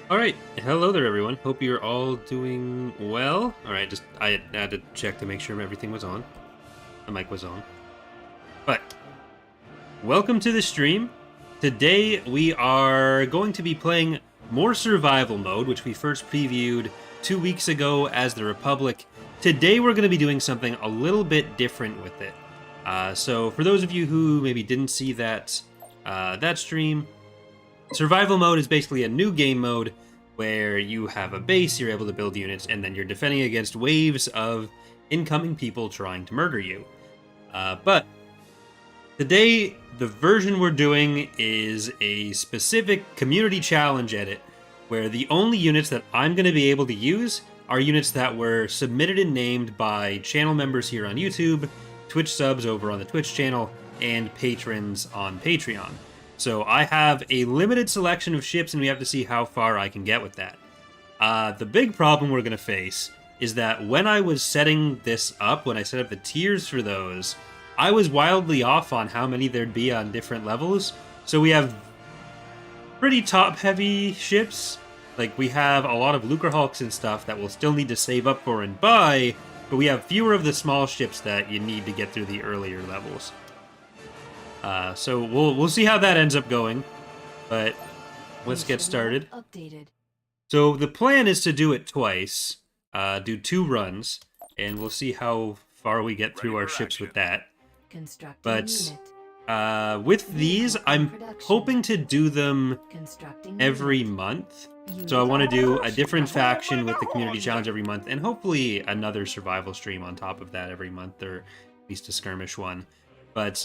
Alright, hello there everyone. Hope you're all doing well. Alright, I had to check to make sure everything was on. The mic was on. But, welcome to the stream. Today we are going to be playing more survival mode, which we first previewed 2 weeks ago as the Republic. Today we're going to be doing something a little bit different with it. So for those of you who maybe didn't see that stream, survival mode is basically a new game mode where you have a base, you're able to build units, and then you're defending against waves of incoming people trying to murder you. But today, the version we're doing is a specific community challenge edit, where the only units that I'm going to be able to use are units that were submitted and named by channel members here on YouTube, Twitch subs over on the Twitch channel, and patrons on Patreon. So I have a limited selection of ships, and we have to see how far I can get with that. The big problem we're going to face is that when I was setting this up, when I set up the tiers for those, I was wildly off on how many there'd be on different levels. So we have pretty top-heavy ships. Like, we have a lot of Lucrehulks and stuff that we'll still need to save up for and buy, but we have fewer of the small ships that you need to get through the earlier levels. So we'll see how that ends up going, but let's get started. So the plan is to do it twice, do 2 runs, and we'll see how far we get through our ships with that. But with these, I'm hoping to do them every month. So I want to do a different faction with the community challenge every month, and hopefully another survival stream on top of that every month, or at least a skirmish one. But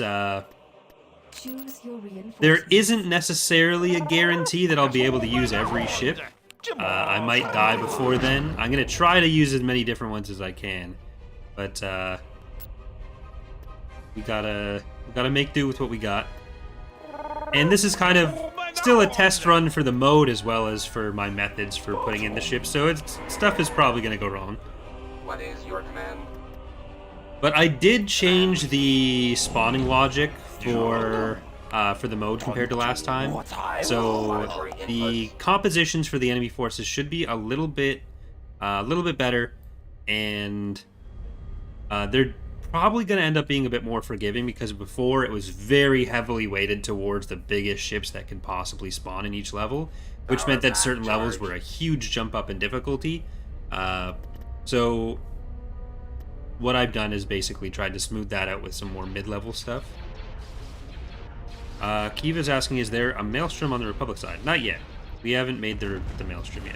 there isn't necessarily a guarantee that I'll be able to use every ship. I might die before then. I'm going to try to use as many different ones as I can. But we gotta make do with what we got. And this is kind of still a test run for the mode as well as for my methods for putting in the ships, so stuff is probably going to go wrong. What is your command? But I did change the spawning logic for the mode compared to last time. So the compositions for the enemy forces should be a little bit better, and they're probably going to end up being a bit more forgiving, because before it was very heavily weighted towards the biggest ships that could possibly spawn in each level, which meant that certain levels were a huge jump up in difficulty. So what I've done is basically tried to smooth that out with some more mid-level stuff. Kiva's asking, is there a Maelstrom on the Republic side? Not yet. We haven't made the Maelstrom yet.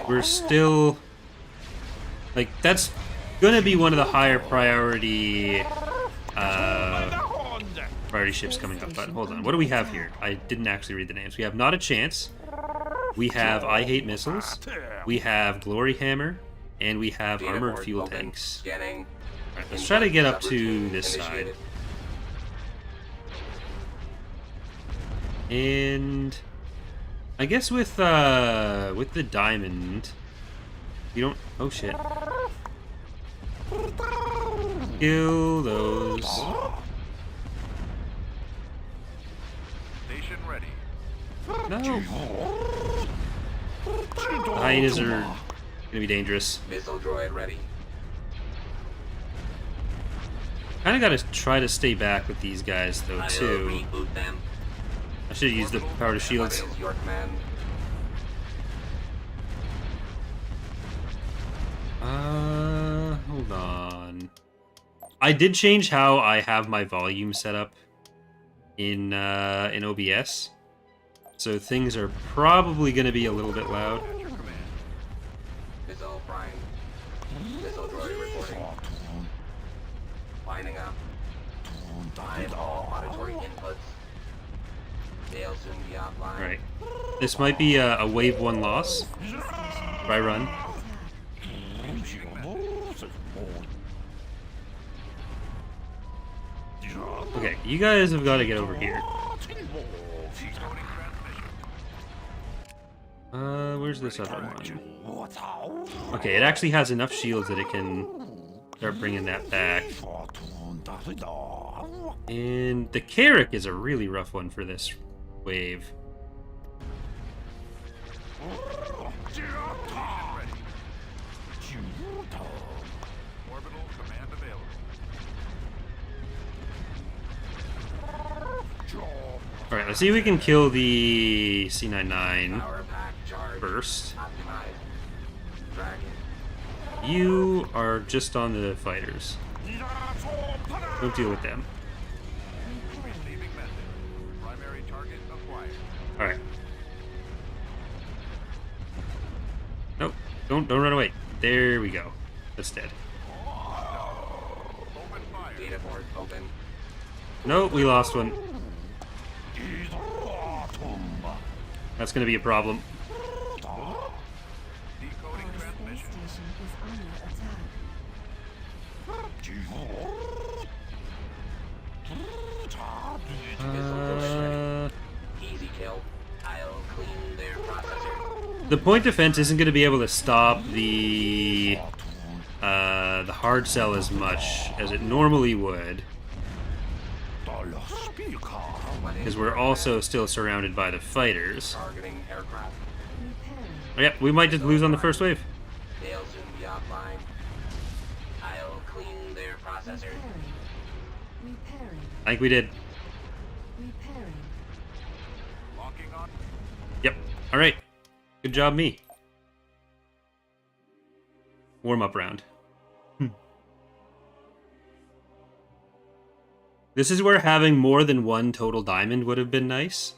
We're still... like, that's gonna be one of the higher priority ships coming up. But hold on, what do we have here? I didn't actually read the names. We have Not a Chance. We have I Hate Missiles, we have Glory Hammer, and we have Armored Fuel Tanks. Alright, let's try to get up to this side. And I guess with the diamond, you don't... oh shit. Kill those. Station ready. No. The hyenas are gonna be dangerous. Missile droid ready. Kinda gotta try to stay back with these guys though too. Reboot them. I should use the power to shields. What is your command? Hold on. I did change how I have my volume set up in OBS. So things are probably going to be a little bit loud. Missile prime. Missile droid reporting. Lining up. Find all auditory inputs. They'll soon be offline. Right. This might be a wave 1 loss. If I run. Okay, you guys have got to get over here. Where's this other one? Okay, it actually has enough shields that it can start bringing that back. And the Carrick is a really rough one for this wave. Orbital command available. Alright, let's see if we can kill the C99 Power pack charge. first. Optimized. Dragon. You are just on the fighters. Don't deal with them. Receiving message. Primary target acquired. Alright. Nope. Don't run away. There we go. That's dead. Open fire. Data board open. Nope, we lost one. That's gonna be a problem. Decoding transmission. Station is under attack. Easy kill. I'll clean their processor. The point defense isn't gonna be able to stop the hard cell as much as it normally would, because we're also still surrounded by the fighters. Targeting aircraft. Repairing. Oh, yeah, we might just lose on the first wave. They'll soon be offline. I'll clean their processor. Repairing. I think we did. Repairing. Locking on. Yep. Alright. Good job, me. Warm-up round. This is where having more than one total diamond would have been nice.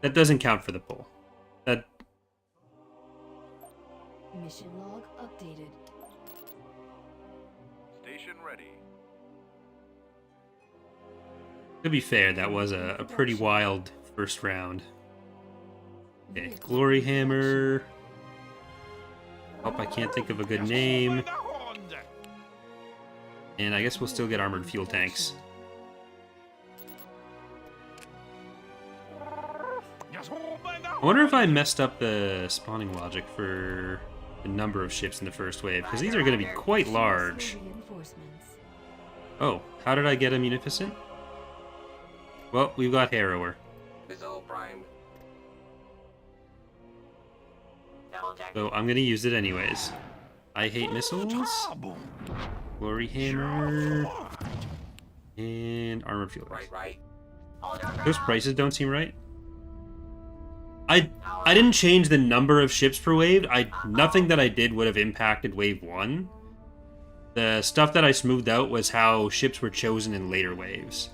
That doesn't count for the pull. That Mission log updated. Station ready. To be fair, that was a pretty wild first round. Okay, Glory Hammer. Hope I can't think of a good name. And I guess we'll still get armored fuel tanks. I wonder if I messed up the spawning logic for the number of ships in the first wave, because these are going to be quite large. Reinforcements. Oh, how did I get a Munificent? Well, we've got Harrower. Missile primed. Double check. So I'm going to use it anyways. I hate missiles. Glory Hammer. And armored fuel tanks. Right. Those prices don't seem right. I didn't change the number of ships per wave. Nothing that I did would have impacted wave 1. The stuff that I smoothed out was how ships were chosen in later waves.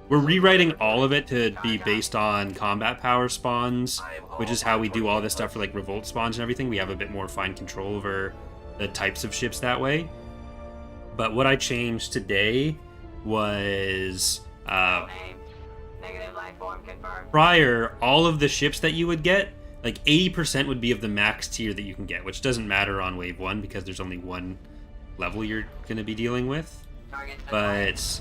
We're rewriting all of it to be based on combat power spawns, which is how we do all this stuff for like revolt spawns and everything. We have a bit more fine control over the types of ships that way. But what I changed today was Negative life form confirmed. prior, all of the ships that you would get, like 80% would be of the max tier that you can get, which doesn't matter on wave 1 because there's only one level you're going to be dealing with. Target But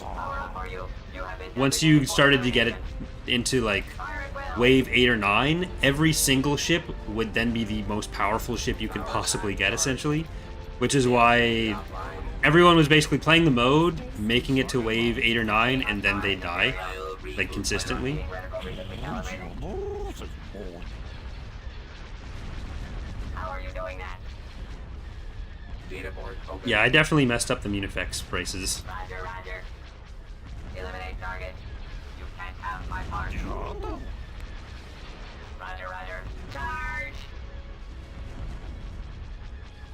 power up for you. You have been once you started to get it into like Fire at will. wave 8 or 9, every single ship would then be the most powerful ship you could possibly get, essentially. Which is why everyone was basically playing the mode, making it to wave 8 or 9, and then they die, like, consistently. How are you doing that? Data board open. Yeah, I definitely messed up the Munifex prices. Roger. Eliminate target. You can't have my part. Roger. Charge!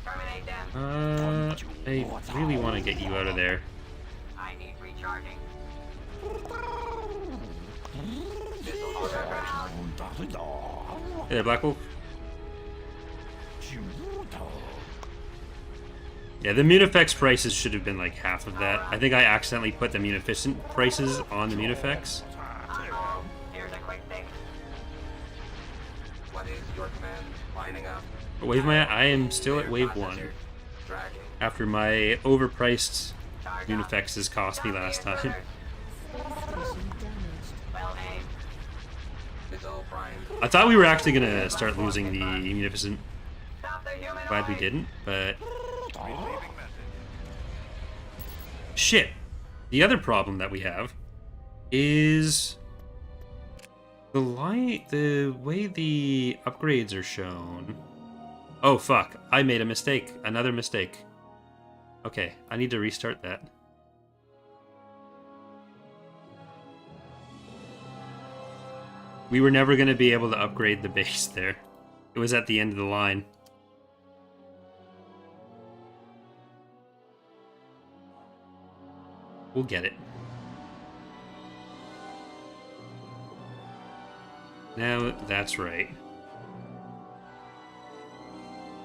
Terminate them. I really want to get you out of there. I need recharging. Missile order ground. Hey there, Black Wolf. Yeah, the Munifex prices should have been like half of that. I think I accidentally put the Munificent prices on the Munifex. Here's a quick fix. What is your command? Lining up. But I am still at wave 1. Dragon. After my overpriced Munifexes cost me last time. Station damaged. Well aimed. Missile primed. I thought we were actually going to start losing the Munificent. Stop the Glad we didn't, but Receiving message. shit. The other problem that we have is the way the upgrades are shown. Oh fuck, I made a mistake. Another mistake. Okay, I need to restart that. We were never going to be able to upgrade the base there. It was at the end of the line. We'll get it. Now that's right.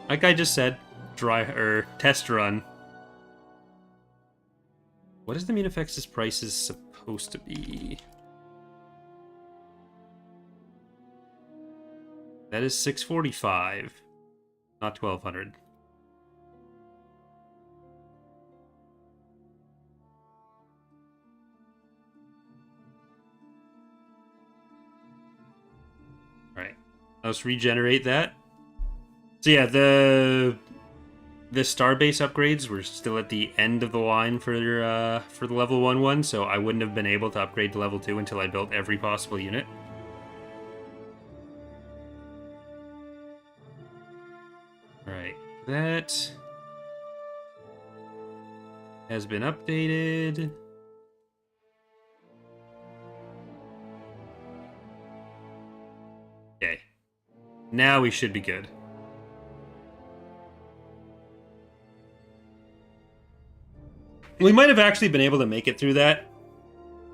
Like I just said, test run. What is the Munifex's prices supposed to be? That is 645, not 1200. Alright, let's regenerate that. So yeah, the Starbase upgrades were still at the end of the line for the level 1 one, so I wouldn't have been able to upgrade to level 2 until I built every possible unit. Alright, that has been updated. Okay, now we should be good. We might have actually been able to make it through that,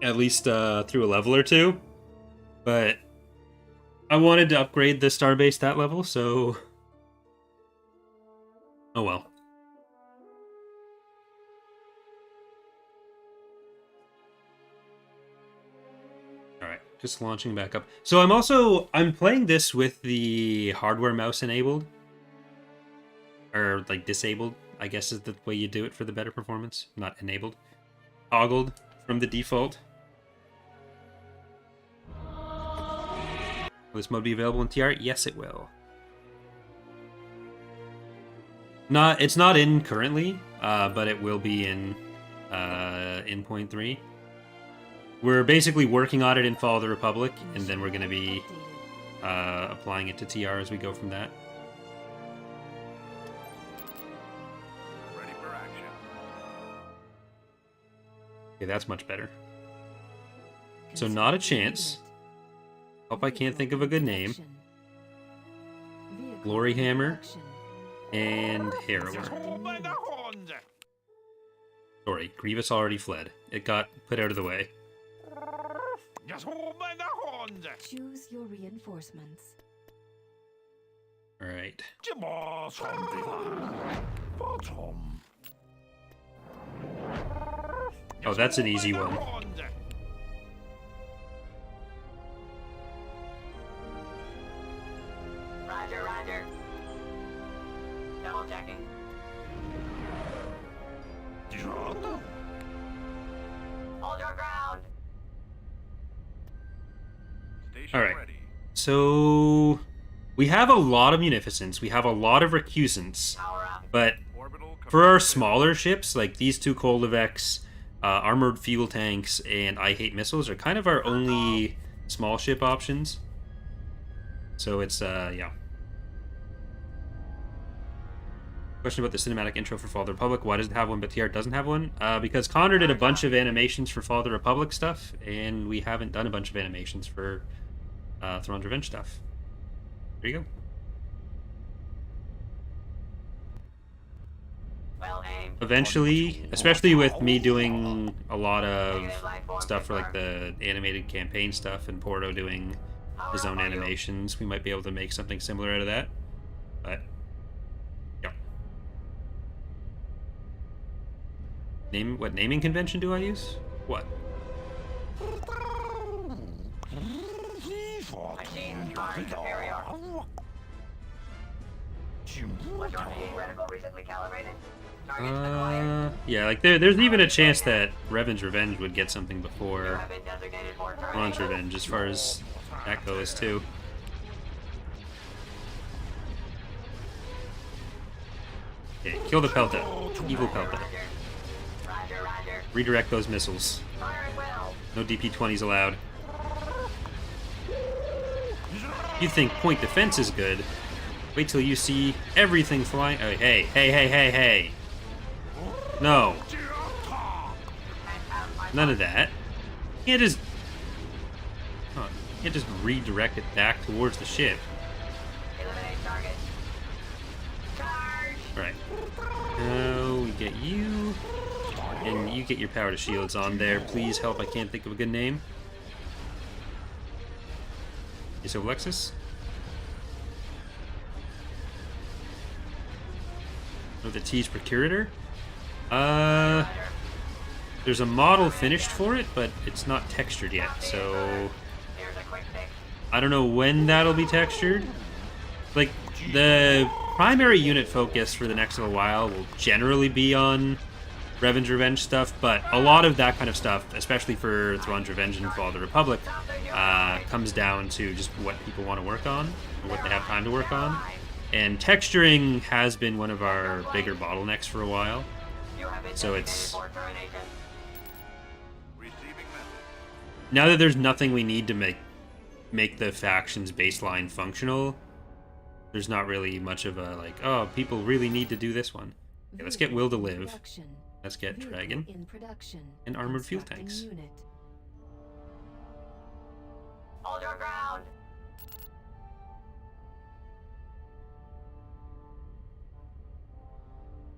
at least through a level or two, but I wanted to upgrade the Starbase that level, so oh well. Alright, just launching back up. So I'm playing this with the hardware mouse enabled. Or like disabled, I guess is the way you do it for the better performance. Not enabled. Toggled from the default. Will this mode be available in TR? Yes, it will. It's not in currently, but it will be in 0.3. We're basically working on it in Fall of the Republic, and then we're going to be applying it to TR as we go from that. Ready for action. Okay, that's much better. So not a chance. Hope I can't think of a good name. Glory Hammer and Harrower. Sorry, Grievous already fled. It got put out of the way. Choose your reinforcements. Alright. Oh, that's an easy one. Roger, roger. Double checking. Hold your ground. Station Alright. ready. So we have a lot of Munificence, we have a lot of Recusants, Power up. but Orbital for our command smaller ships, like these two Koldevex, armored fuel tanks, and I Hate Missiles are kind of our only small ship options. So it's, yeah. Question about the cinematic intro for Fall of the Republic. Why does it have one but TR doesn't have one? Because Connor did a bunch of animations for Fall of the Republic stuff, and we haven't done a bunch of animations for Thrawn's Revenge stuff. There you go. Well aimed. Eventually, especially with me doing a lot of stuff for like the animated campaign stuff and Porto doing his own animations, we might be able to make something similar out of that. But yeah. What naming convention do I use? What? Machine far superior. Was your main reticle recently calibrated? Targets acquired. Yeah, like there's even a chance that Revan's Revenge would get something You before have been designated for Thrawn's termination. Revenge, as far as that goes too. Okay, kill the Pelta. Evil Pelta. Roger, roger. Redirect those missiles. Fire at will. No DP-20s allowed. You think point defense is good? Wait till you see everything flying. Oh, hey, hey, hey, hey, hey. No. None of that. You can't just... Oh, you can't just redirect it back towards the ship. Eliminate target. Charge. Right. Now we get you. And you get your power to shields on there. Please help, I can't think of a good name. So Lexus? Oh, the T's Procurator? There's a model finished for it, but it's not textured yet, so... Here's a quick fix. I don't know when that'll be textured. Like, the primary unit focus for the next little while will generally be on Revan's Revenge stuff, but a lot of that kind of stuff, especially for Thrawn's Revenge and Fall of the Republic, comes down to just what people want to work on, or what they have time to work on. And texturing has been one of our bigger bottlenecks for a while. You have been So designated it's... for termination. Receiving message. Now that there's nothing we need to make the faction's baseline functional, there's not really much of a, like, oh, people really need to do this one. Okay, let's get Will to Live. Production. Let's get Vehicle Dragon. in production. And armored fuel Constructing tanks. Unit. Hold your ground.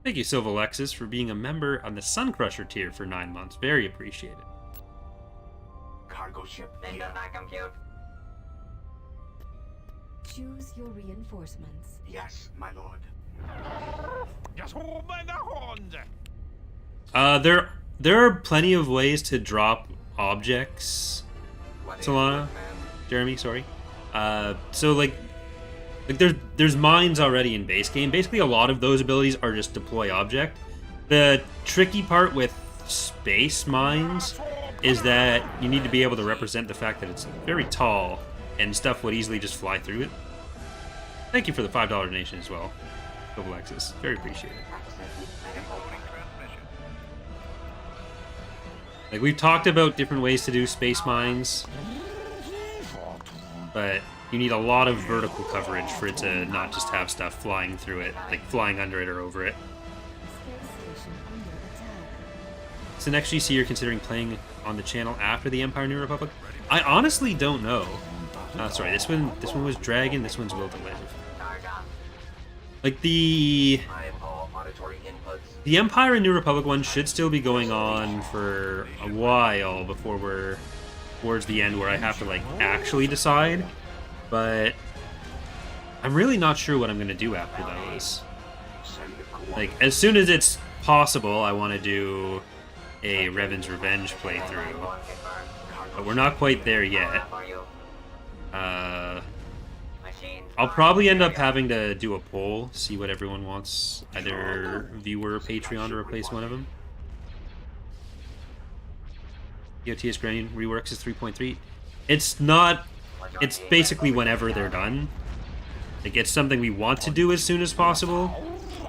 Thank you, Silva Lexus, for being a member on the Sun Crusher tier for 9 months. Very appreciated. Cargo ship. This does not compute. Choose your reinforcements. Yes, my lord. There are plenty of ways to drop objects. What is Solana? it, ma'am? Jeremy, sorry. So like there's mines already in base game. Basically, a lot of those abilities are just deploy object. The tricky part with space mines is that you need to be able to represent the fact that it's very tall and stuff would easily just fly through it. Thank you for the $5 donation as well, Double Axis. Very appreciated. Opening transmission. Like, we've talked about different ways to do space mines, but you need a lot of vertical coverage for it to not just have stuff flying through it, like flying under it or over it. Space station under attack. So next GC you're considering playing on the channel after the Empire New Republic? I honestly don't know. Sorry, this one was Dragon, this one's Will to Live. Charge up. Like the I am all auditory inputs. The Empire and New Republic one should still be going on for a while before we're towards the end where I have to like actually decide. But I'm really not sure what I'm gonna do after those. Like, as soon as it's possible, I want to do a Revan's Revenge playthrough, but we're not quite there yet. I'll probably end up having to do a poll, see what everyone wants, either viewer or Patreon to replace one of them. EOTS Grain reworks is 3.3. It's not. It's basically whenever they're done. Like, it's something we want to do as soon as possible,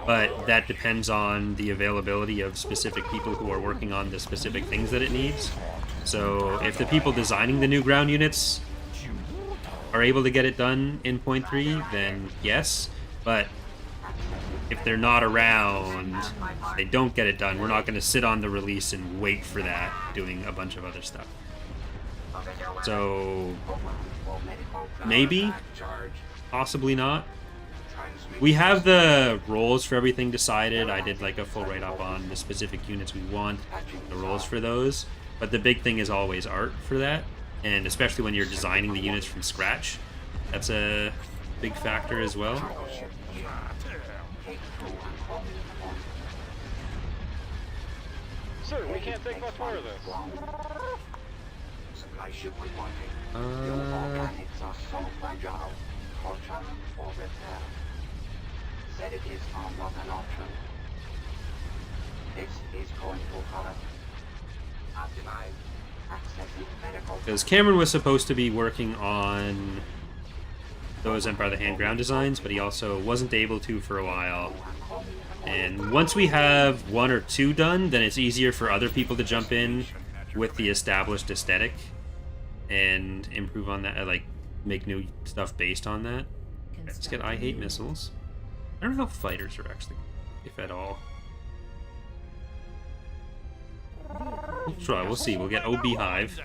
but that depends on the availability of specific people who are working on the specific things that it needs. So if the people designing the new ground units are able to get it done in 0.3, then yes. But if they're not around, they don't get it done, we're not going to sit on the release and wait for that, doing a bunch of other stuff. So maybe, possibly not. We have the roles for everything decided. I did like a full write-up on the specific units we want, the roles for those. But the big thing is always art for that. And especially when you're designing the units from scratch, that's a big factor as well. Sir, we can't take much more of this. Supply ship reporting. The organics are so fragile. Torture or repair. Sedatives are not an option. This is going to hurt. Optimize. Accessing medical. Because Cameron was supposed to be working on those Empire of the Hand ground designs, but he also wasn't able to for a while. And once we have 1 or 2 done, then it's easier for other people to jump in with the established aesthetic and improve on that, like make new stuff based on that. Let's get I hate missiles. I don't know how fighters are actually, if at all. We'll try, we'll see. We'll get OB Hive.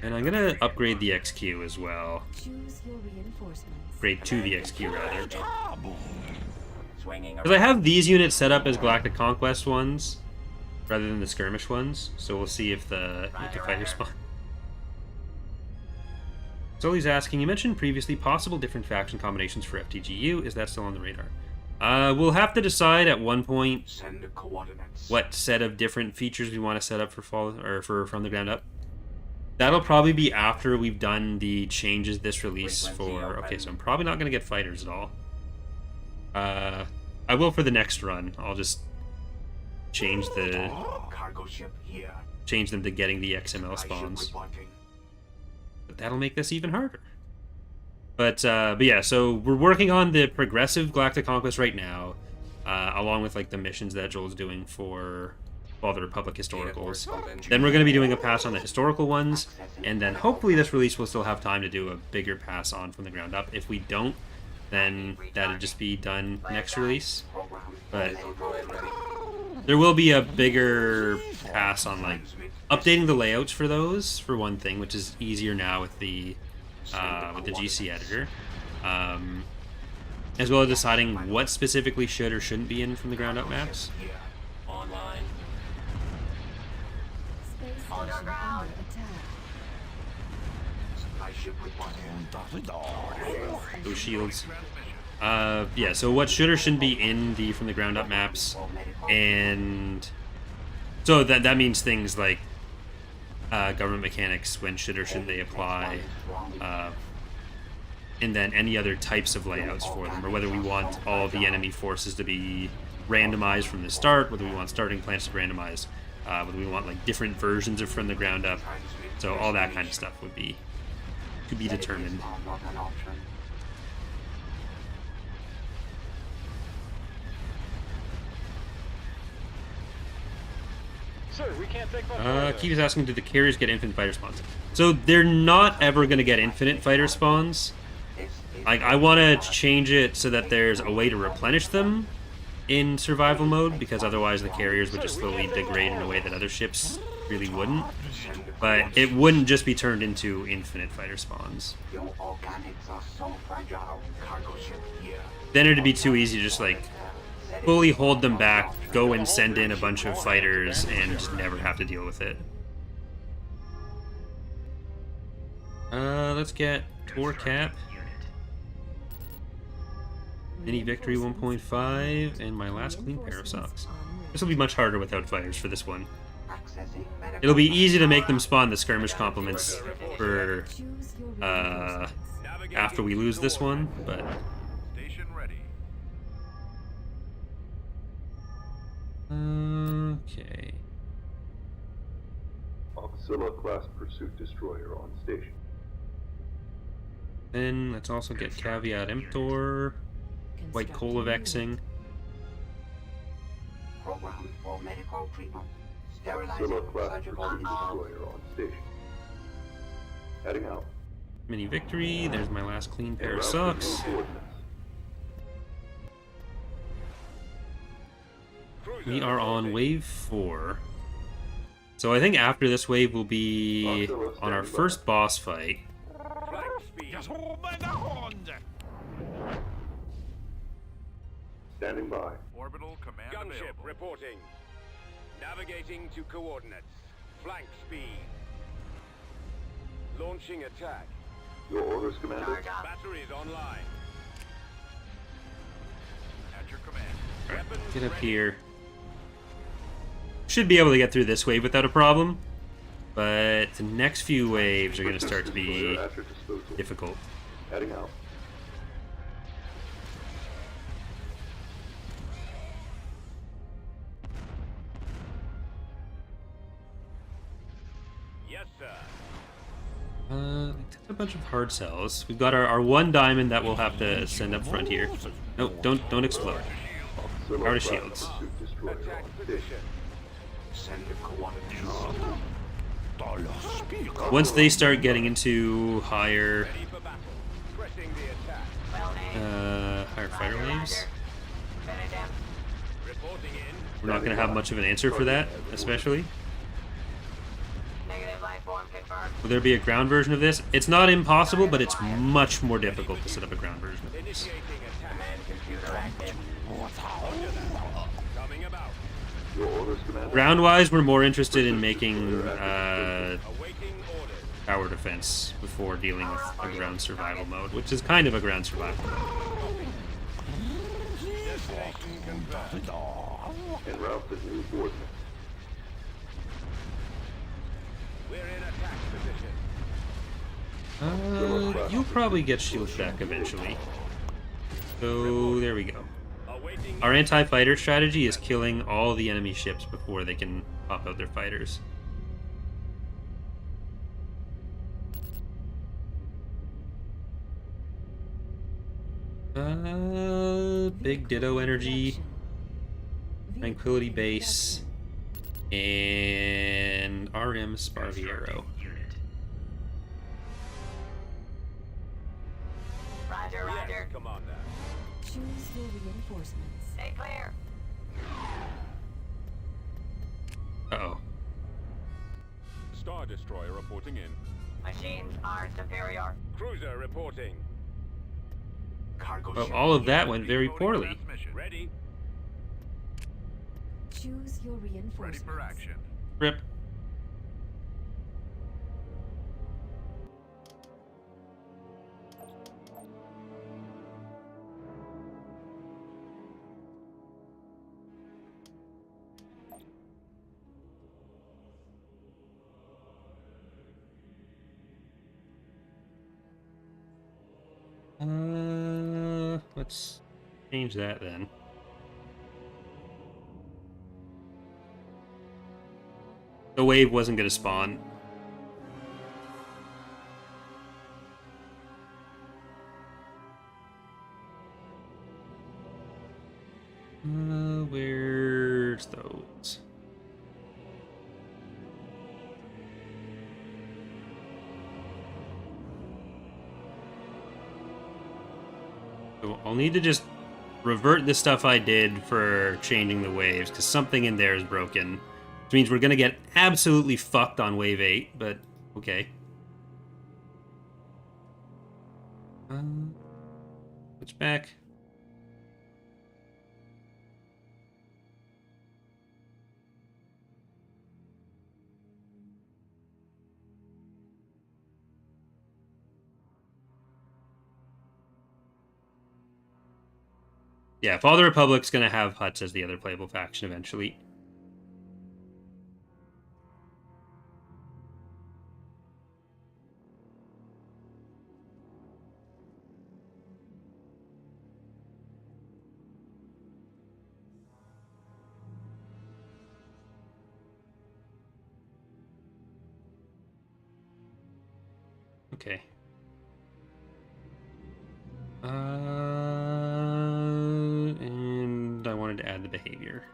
And I'm gonna upgrade the XQ as well. Choose your reinforcements. Upgrade to the XQ rather. Because I have these units set up as Galactic Conquest ones rather than the skirmish ones, so we'll see if the fighters spawn. So he's asking, you mentioned previously possible different faction combinations for FTGU. Is that still on the radar? We'll have to decide at one point Send the coordinates. what set of different features we want to set up for From the Ground Up. That'll probably be after we've done the changes this release for... Okay, so I'm probably not going to get fighters at all. I will for the next run. I'll just change the... Cargo ship here. change them to getting the XML spawns. But that'll make this even harder. But yeah, so we're working on the progressive Galactic Conquest right now, along with like the missions that Joel's doing for all the Republic historicals. Then we're going to be doing a pass on the historical ones, and then hopefully this release will still have time to do a bigger pass on From the Ground Up. If we don't, then that'll just be done next release. But there will be a bigger pass on like updating the layouts for those, for one thing, which is easier now with the GC editor, as well as deciding what specifically should or shouldn't be in From the Ground Up maps. Online. Space station under attack. Supply ship reporting. Those shields. Yeah, so what should or shouldn't be in the From the Ground Up maps, and so that means things like government mechanics, when should or shouldn't they apply, and then any other types of layouts for them, or whether we want all the enemy forces to be randomized from the start, whether we want starting plants to be randomized, whether we want like different versions of From the Ground Up. So all that kind of stuff would be to be determined. Sir, we can't take much more of Keith this. is asking, do the carriers get infinite fighter spawns? So they're not ever going to get infinite fighter spawns. I want to change it so that there's a way to replenish them in survival mode, because otherwise the carriers would just slowly degrade in a way that other ships really wouldn't. But it wouldn't just be turned into infinite fighter spawns. Your organics are so fragile. Cargo ship here. Then it'd be too easy to just like fully hold them back, go and send in a bunch of fighters, and just never have to deal with it. Let's get Tor Cap, Mini Victory 1.5, and my last clean pair of socks. This will be much harder without fighters for this one. Accessing medical. It'll be easy to make them spawn the skirmish compliments for Choose your reinforcements. after we lose this one, but Station ready. okay. Oxilla-class pursuit destroyer on station. Then let's also get Caveat Emptor, White Colavexing. Program for medical treatment. Sterilizing Oxilla-class surgical pursuit instruments. destroyer on station. Heading out. Mini Victory, there's my last clean pair of En route to socks. new coordinates. We are on wave 4. So I think after this wave we'll be on our first boss fight. Flight speed. Standing by. Orbital command Gunship available. reporting. Navigating to coordinates. Flank speed. Launching attack. Your orders, Commander. Batteries online. At your command. Weapons Get up ready. here. Should be able to get through this wave without a problem. But the next few waves are going to start to be Destroyer at your disposal. difficult. Heading out. Yes, sir. I took the bunch of hard cells. We've got our one diamond that we'll have to send up front here. No, don't explode. Power to shields. Pursuit destroyer Attack on position. station. Send the coordinates. Once they start getting into higher Ready for battle. Pressing the attack. higher fighter waves, Reporting in. we're not going to have much of an answer for that, especially. Will there be a ground version of this? It's not impossible, but it's much more difficult to set up a ground version of this. Initiating attack. Roger that. Coming about. Your orders, Commander. Ground-wise, we're more interested in making Awaiting orders. tower defense before dealing with a ground survival mode, which is kind of a ground survival mode. Destination confirmed. En route to new coordinates. We're in attack position. You'll probably get shields back eventually. So, there we go. Awaiting. Our anti-fighter strategy is killing all the enemy ships before they can pop out their fighters. Big Ditto Energy, Production. Tranquility Base, and RM Sparviero. Yes, Commander. Choose your reinforcements. Stay clear. Uh-oh. Star Destroyer reporting in. Machines are superior. Cruiser reporting. Cargo Well, ship. all of that went very Reloading poorly. transmission. Ready. Choose your Ready reinforcements. for action. Rip. Let's change that then. The wave wasn't going to spawn. Where's those? So I'll need to just revert the stuff I did for changing the waves, because something in there is broken. Which means we're going to get absolutely fucked on wave 8, but okay. Switch back. Yeah, Father Republic's going to have Huts as the other playable faction eventually. Okay. And I wanted to add the behavior.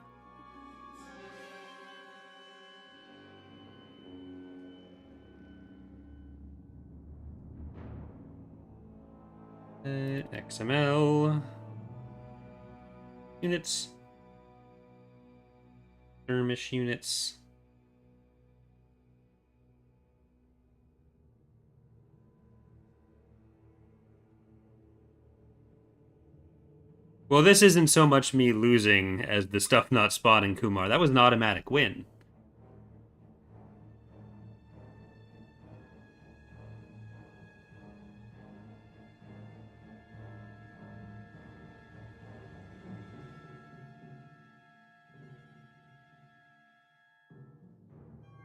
XML. Units. Skirmish units. Well, this isn't so much me losing as the stuff not spawning Kumar. That was an automatic win.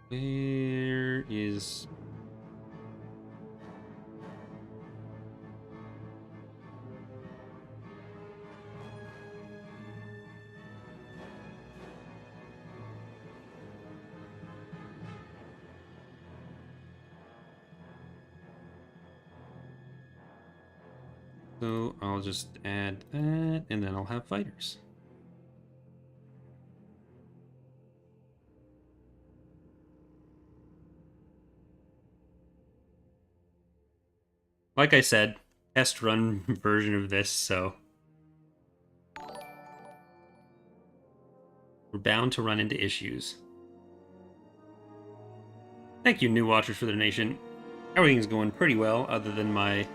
Where is... So I'll just add that, and then I'll have fighters. Like I said, test run version of this, so we're bound to run into issues. Thank you, new watchers, for the donation. Everything's going pretty well, other than my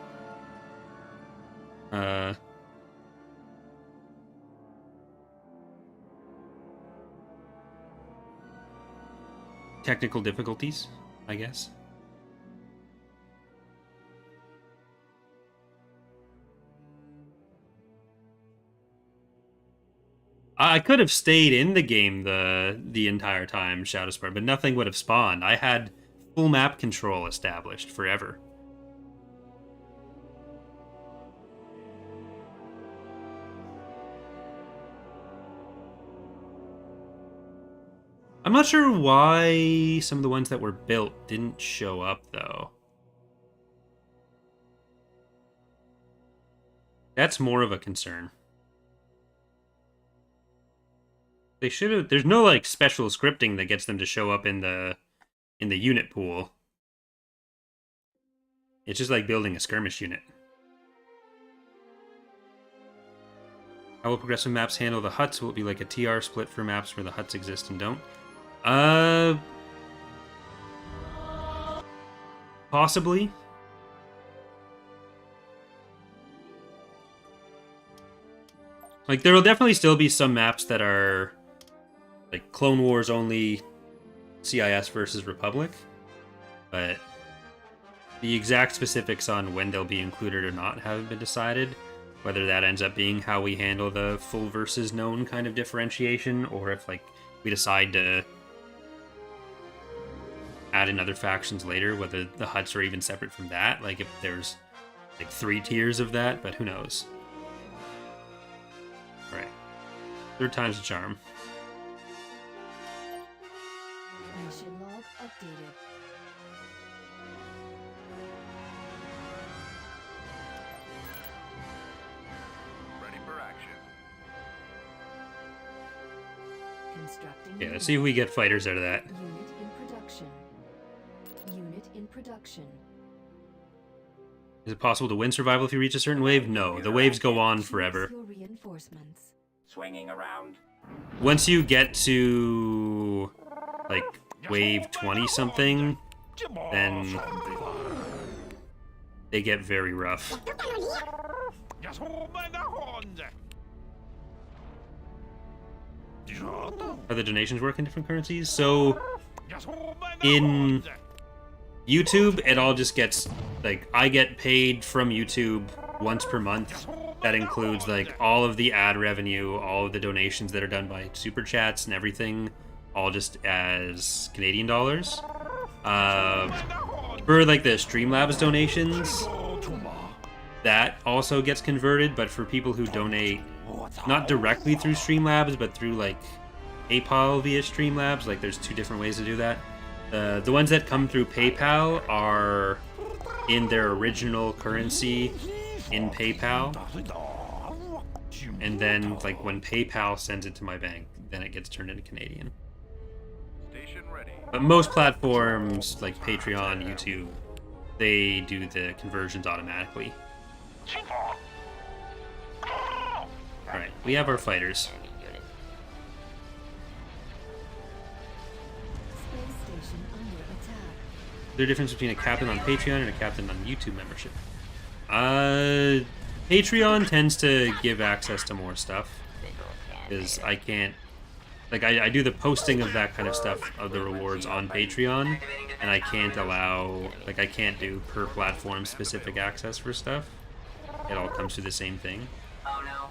technical difficulties, I guess. I could have stayed in the game the entire time, Shadowspire, but nothing would have spawned. I had full map control established forever. I'm not sure why some of the ones that were built didn't show up, though. That's more of a concern. They should have. There's no like special scripting that gets them to show up in the unit pool. It's just like building a skirmish unit. How will progressive maps handle the huts? Will it be like a TR split for maps where the huts exist and don't? Possibly. Like, there will definitely still be some maps that are like Clone Wars only, CIS versus Republic, but the exact specifics on when they'll be included or not haven't been decided. Whether that ends up being how we handle the full versus known kind of differentiation, or if like we decide to add in other factions later, whether the huts are even separate from that, like if there's like 3 tiers of that, but who knows. Alright. 3rd time's a charm. Mission log updated. Ready for action. Constructing. Yeah, let's see if we get fighters out of that. Unit in production. Unit in production. Is it possible to win survival if you reach a certain wave? No, the waves go on forever. Your reinforcements. Swinging around. Once you get to like wave 20 something, then they get very rough. How the donations work in different currencies? So in YouTube, it all just gets like, I get paid from YouTube once per month. That includes like all of the ad revenue, all of the donations that are done by super chats and everything, all just as Canadian dollars. For like the Streamlabs donations, that also gets converted, but for people who donate not directly through Streamlabs, but through like PayPal via Streamlabs, like there's 2 different ways to do that. The ones that come through PayPal are in their original currency in PayPal, and then like when PayPal sends it to my bank, then it gets turned into Canadian. Station ready. But most platforms like Patreon, YouTube, they do the conversions automatically. Alright, we have our fighters. Space station under attack. Is there a difference between a captain on Patreon and a captain on YouTube membership? Patreon tends to give access to more stuff, because I can't, like, I do the posting of that kind of stuff, of the rewards on Patreon, and I can't allow, like, I can't do per platform specific access for stuff. It all comes through the same thing. Oh no.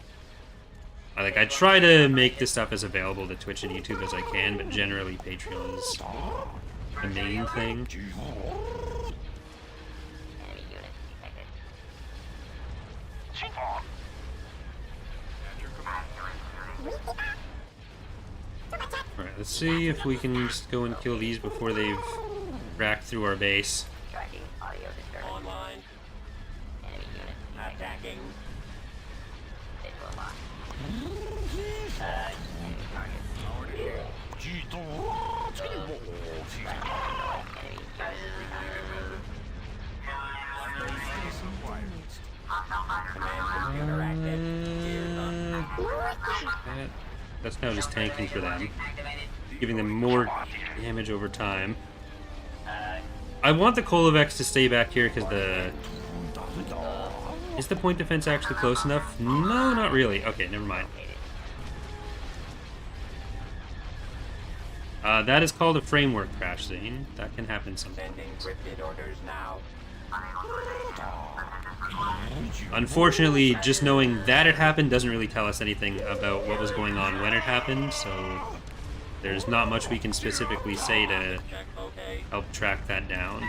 I try to make this stuff as available to Twitch and YouTube as I can, but generally Patreon is the main thing. Alright, let's see if we can just go and kill these before they've racked through our base. Tracking audio disturbance. Online. Enemy unit detected. Jacking. That's now just tanking for them, giving them more damage over time. I want the Kolovex to stay back here because the... Is the point defense actually close enough? No, not really. Okay, never mind. That is called a framework crash, Zane. That can happen sometimes. Sending encrypted orders now. Unfortunately, just knowing that it happened doesn't really tell us anything about what was going on when it happened, so there's not much we can specifically say to help track that down.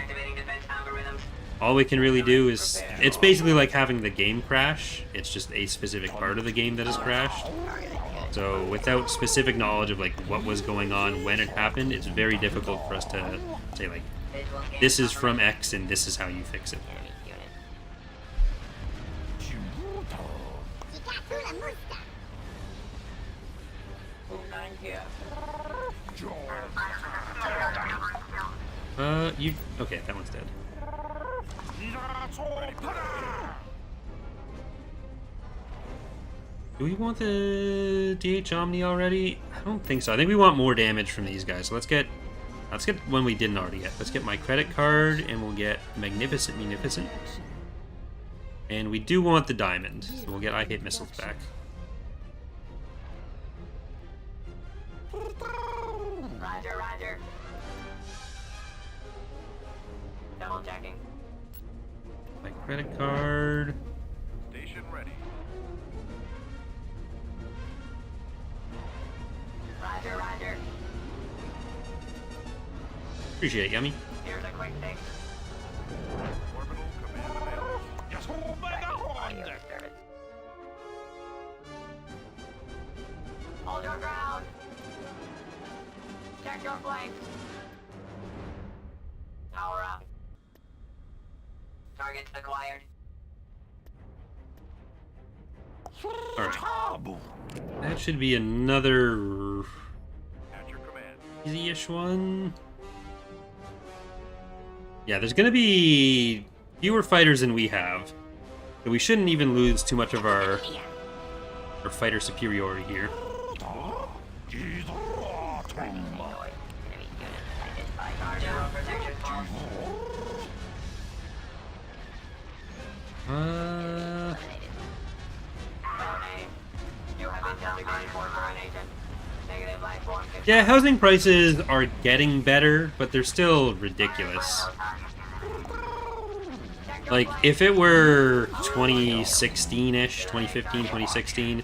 All we can really do is... It's basically like having the game crash. It's just a specific part of the game that has crashed. So without specific knowledge of like what was going on when it happened, it's very difficult for us to say like, this is from X and this is how you fix it. Okay, that one's dead. Do we want the DH Omni already? I don't think so. I think we want more damage from these guys. So let's get one we didn't already get. Let's get my credit card, and we'll get Magnificent Munificent. And we do want the diamond, so we'll get I Hate Missiles back. Roger, roger. Double checking. My credit card. Station ready. Roger, roger. Appreciate it, Yummy. Here's a quick fix. Orbital command available. Audio disturbance. Hold your ground. Check your flanks. Power up. Targets acquired. Alright. That should be another At your command. easy-ish one. Yeah, there's gonna be fewer fighters than we have. So we shouldn't even lose too much of our fighter superiority here. Yeah, housing prices are getting better, but they're still ridiculous. Like, if it were 2016-ish, 2015, 2016,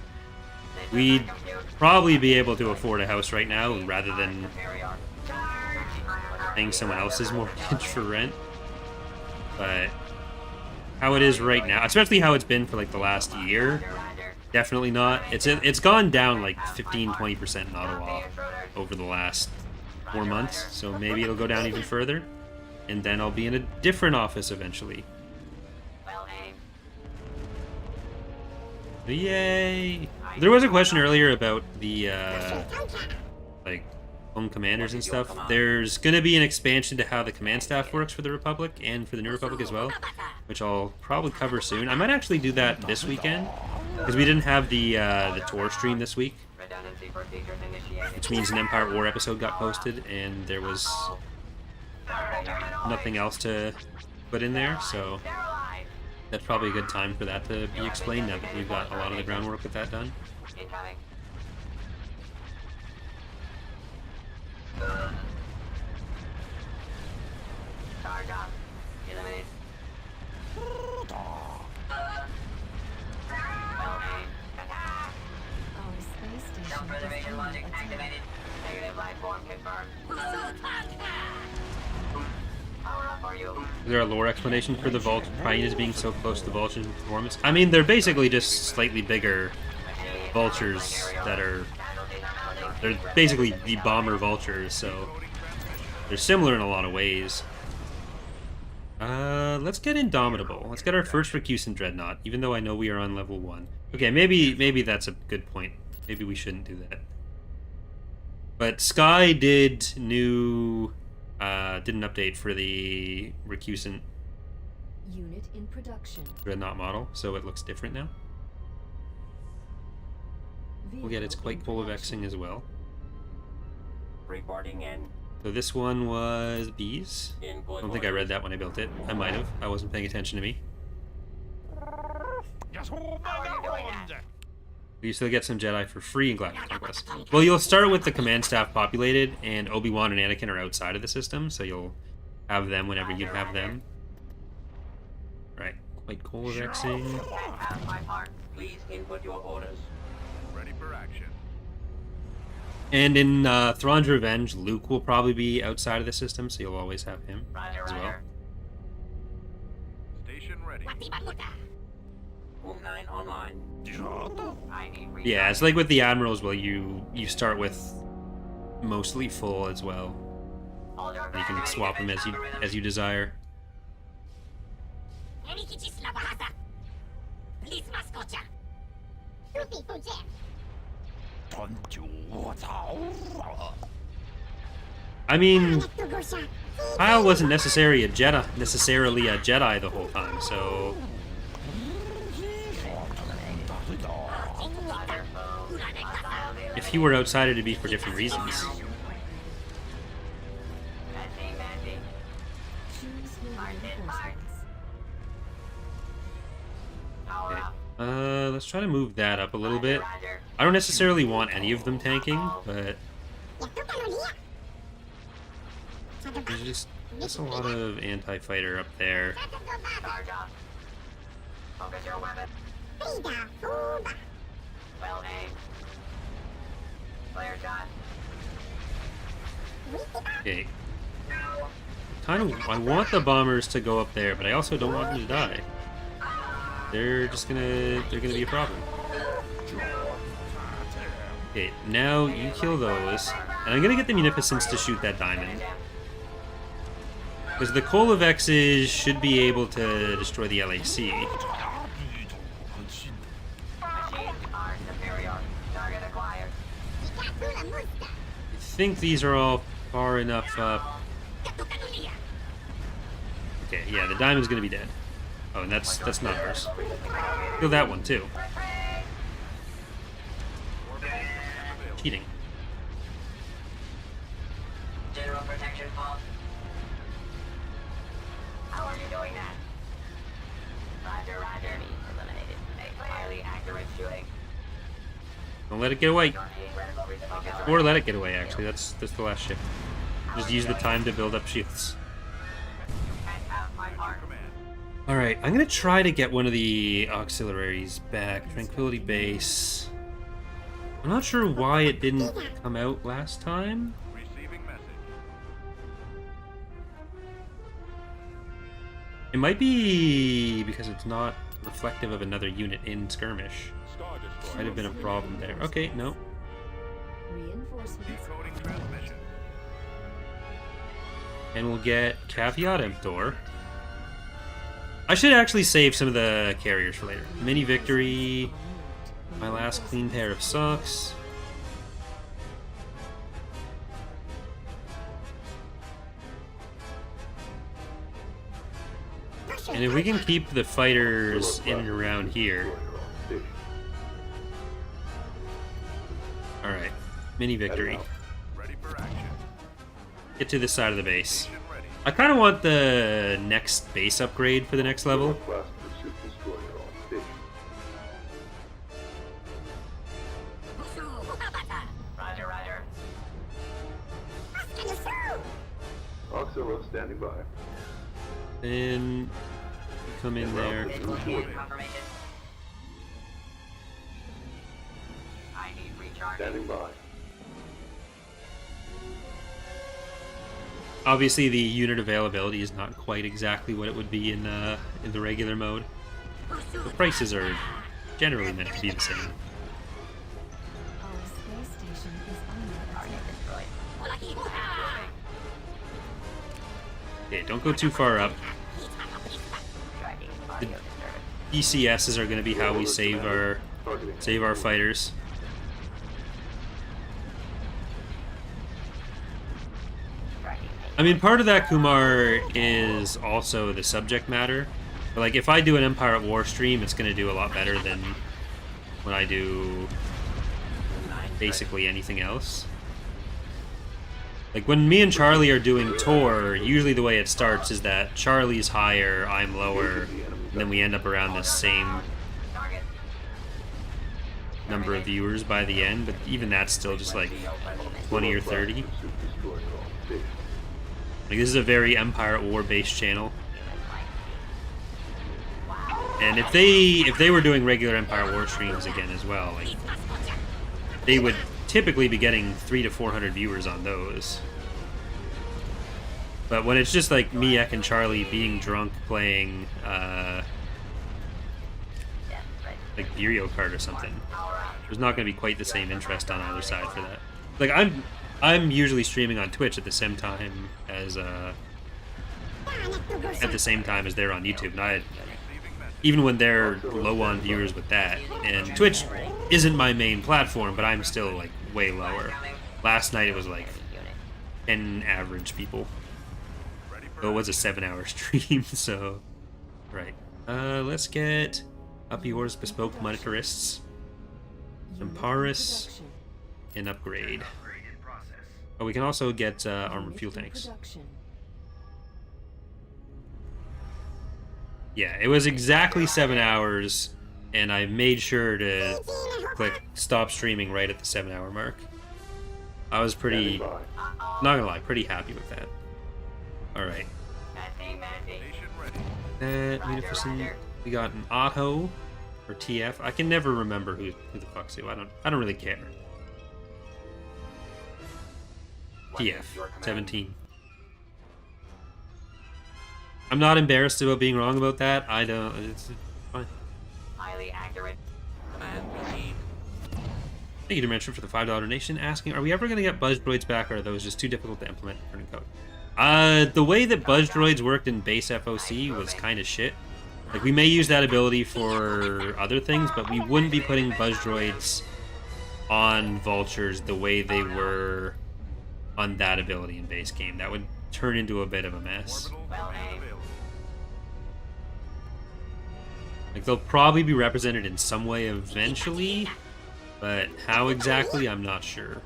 we'd probably be able to afford a house right now rather than paying someone else's mortgage for rent. But how it is right now, especially how it's been for like the last year, definitely not. It's gone down like 15-20% in Ottawa over the last 4 months, so maybe it'll go down even further, and then I'll be in a different office eventually. Yay! There was a question earlier about the like home commanders and stuff. There's gonna be an expansion to how the command staff works for the Republic and for the New Republic as well, which I'll probably cover soon. I might actually do that this weekend because we didn't have the tour stream this week, which means an Empire War episode got posted and there was nothing else to put in there, so that's probably a good time for that to be explained now that we've got a lot of the groundwork with that done. Charge up. Eliminate. Attack. Our space station is Self-preservation under logic attack. activated. Negative life form confirmed. Power up for you. Is there a lore explanation for the Vulture hyenas being so close to vultures in performance? I mean, they're basically just slightly bigger vultures that are... They're basically the bomber vultures, so they're similar in a lot of ways. Let's get Indomitable. Let's get our first Recusant Dreadnought, even though I know we are on level 1. Okay, maybe that's a good point. Maybe we shouldn't do that. But Sky did an update for the Recusant Unit in production. Dreadnought model, so it looks different now. We'll get its quite full of Xing as well. Reporting in. So this one was bees. I don't think I read that when I built it. I might have. I wasn't paying attention to me. You still get some Jedi for free in Galactic Conquest. Well, you'll start with the command staff populated, and Obi-Wan and Anakin are outside of the system, so you'll have them whenever you have them. Right. Quite cool of Xing. Have my part. Please input your orders. Ready for action. And in Thrawn's Revenge, Luke will probably be outside of the system, so you'll always have him as well. Station ready. Room 9 online. I need Yeah, it's like with the Admirals, well, you start with mostly full as well. And you can swap them as you desire. I mean, Kyle wasn't necessarily a Jedi the whole time, so if he were outside, it'd be for different reasons. Choose moving reinforcements. Okay. Let's try to move that up a little bit. I don't necessarily want any of them tanking, but there's just a lot of anti-fighter up there. Focus your weapon. Well aimed. Clear shot. Okay. I want the bombers to go up there, but I also don't want them to die. They're gonna be a problem. Okay, now you kill those, and I'm gonna get the Munificence to shoot that diamond. Because the Kolovexes should be able to destroy the LAC. Machines are superior. Target acquired. I think these are all far enough up. Okay, yeah, the diamond's gonna be dead. Oh, and that's not ours. Kill that one too. Cheating. General protection fault. How are you doing that? Roger, roger. Eliminated. Highly accurate shooting. Don't let it get away. Critical refocus. Or let it get away, actually. That's the last shift. Just use the time to build up shields. And have my part. Alright, I'm gonna try to get one of the auxiliaries back. Tranquility Base. I'm not sure why it didn't come out last time. Receiving message. It might be because it's not reflective of another unit in skirmish. Star Destroyer. Might have been a problem there. Okay, no. Reinforcements. Decoding transmission. And we'll get Caveat Emptor. I should actually save some of the carriers for later. Mini Victory. My last clean pair of socks. And if we can keep the fighters in and around here. Alright. Mini Victory. Ready for action. Get to this side of the base. Station ready. I kind of want the next base upgrade for the next level. Class pursuit destroyer on station. Roger, roger. Auxiliary standing by. And come in there. Confirmation. I need recharging. Standing by. Obviously, the unit availability is not quite exactly what it would be in the regular mode. The prices are generally meant to be the same. Our space station is under attack. Okay, don't go too far up. CISs are going to be how we save our fighters. I mean, part of that, Kumar, is also the subject matter. But, like, if I do an Empire at War stream, it's going to do a lot better than when I do basically anything else. Like, when me and Charlie are doing Tor, usually the way it starts is that Charlie's higher, I'm lower, and then we end up around the same number of viewers by the end, but even that's still just like 20 or 30. Like, this is a very Empire at War based channel. And if they were doing regular Empire at War streams again as well, like, they would typically be getting 300 to 400 viewers on those. But when it's just like me, Ek, and Charlie being drunk playing like Mario Kart or something, there's not going to be quite the same interest on either side for that. Like, I'm usually streaming on Twitch at the same time as they're on YouTube, and even when they're low on viewers with that, and Twitch isn't my main platform, but I'm still like way lower. Last night it was like 10 average people. So it was a 7-hour stream, so right. Let's get up yours bespoke monitorists, Emparis, and upgrade. Oh, we can also get armored fuel tanks. Yeah, it was exactly 7 hours, and I made sure to click stop streaming right at the 7-hour mark. I was pretty, not gonna lie, pretty happy with that. Alright. That Munificent, we got an Auto, or TF. I can never remember who the fuck's who. I don't really care. TF, 17. I'm not embarrassed about being wrong about that. I don't. It's fine. Highly accurate. Thank you, Dimension, for the $5 donation. Asking, are we ever going to get Buzz Droids back, or are those just too difficult to implement in printed code? The way that Buzz Droids worked in base FOC was kind of shit. Like, we may use that ability for other things, but we wouldn't be putting Buzz Droids on Vultures the way they were on that ability in base game. That would turn into a bit of a mess. Like, they'll probably be represented in some way eventually, but how exactly, I'm not sure.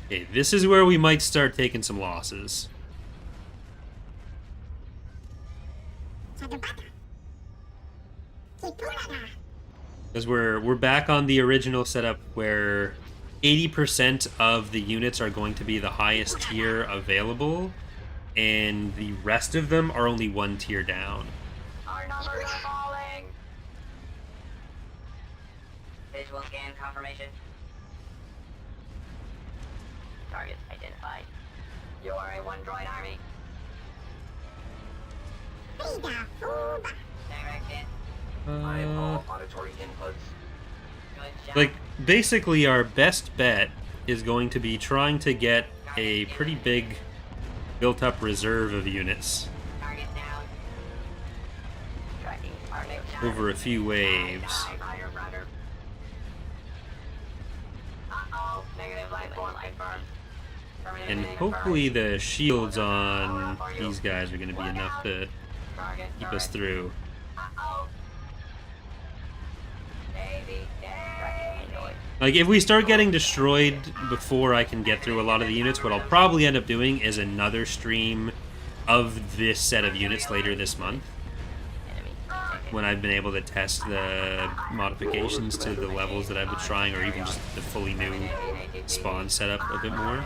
Okay, this is where we might start taking some losses. Because we're back on the original setup where 80% of the units are going to be the highest tier available, and the rest of them are only one tier down. Our numbers are falling. Visual scan confirmation. Target identified. You are a one-droid army. Direct hit. I have all auditory inputs. Good job. Like, basically our best bet is going to be trying to get a pretty big built-up reserve of units Target down. Tracking target down. over a few waves. Fire rudder. Uh-oh. Negative life form confirmed. And hopefully the shields on these guys are going to be enough to keep us through. Uh-oh. Daisy, Daisy. Like, if we start getting destroyed before I can get through a lot of the units, what I'll probably end up doing is another stream of this set of units later this month, when I've been able to test the modifications to the levels that I've been trying, or even just the fully new spawn setup a bit more.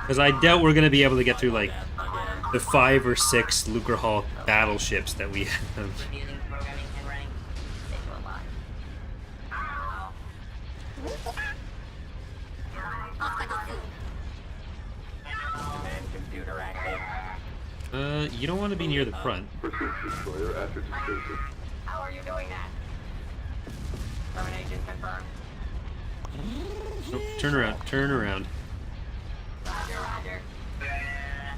Because I doubt we're going to be able to get through, like, the 5 or 6 Lucre Hall battleships that we have. Using programming and running. Visual line. And computer active. You don't want to be near the front. Pursuit destroyer at your disposal. How are you doing that? Termination confirmed. Oh, turn around, turn around. Roger.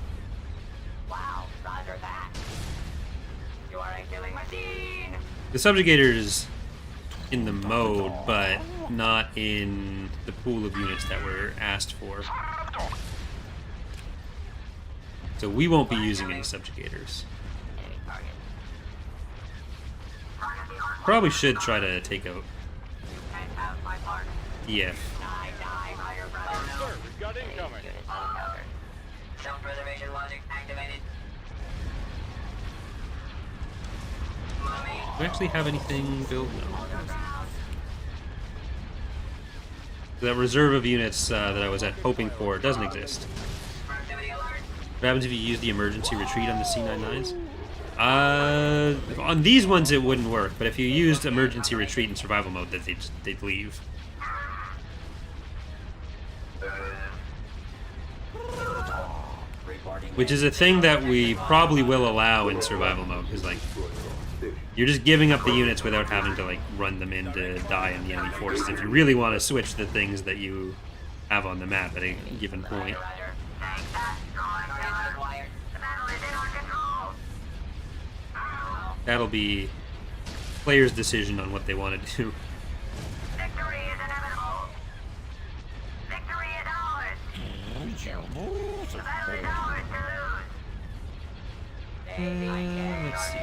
Wow, roger that. You are a killing machine! The subjugator's in the mode, but not in the pool of units that were asked for. So we won't be using any subjugators. Enemy target. Probably should try to take out And have my mark. EF. Die, fire, brother. Sir, we've got incoming. Units uncovered. Self-preservation logic activated. Do we actually have anything built? No. That reserve of units that I was hoping for doesn't exist. Proximity alert. What happens if you use the emergency retreat on the C99s? On these ones it wouldn't work, but if you used emergency retreat in survival mode, they'd leave. Which is a thing that we probably will allow in survival mode, because like you're just giving up the units without having to like run them in to die in the enemy forces. If you really want to switch the things that you have on the map at a given point. Roger. Tank that. Transfer wired. The battle is in our control. That'll be players' decision on what they want to do. Victory is inevitable. Victory is ours. The battle is ours to lose. Let's see.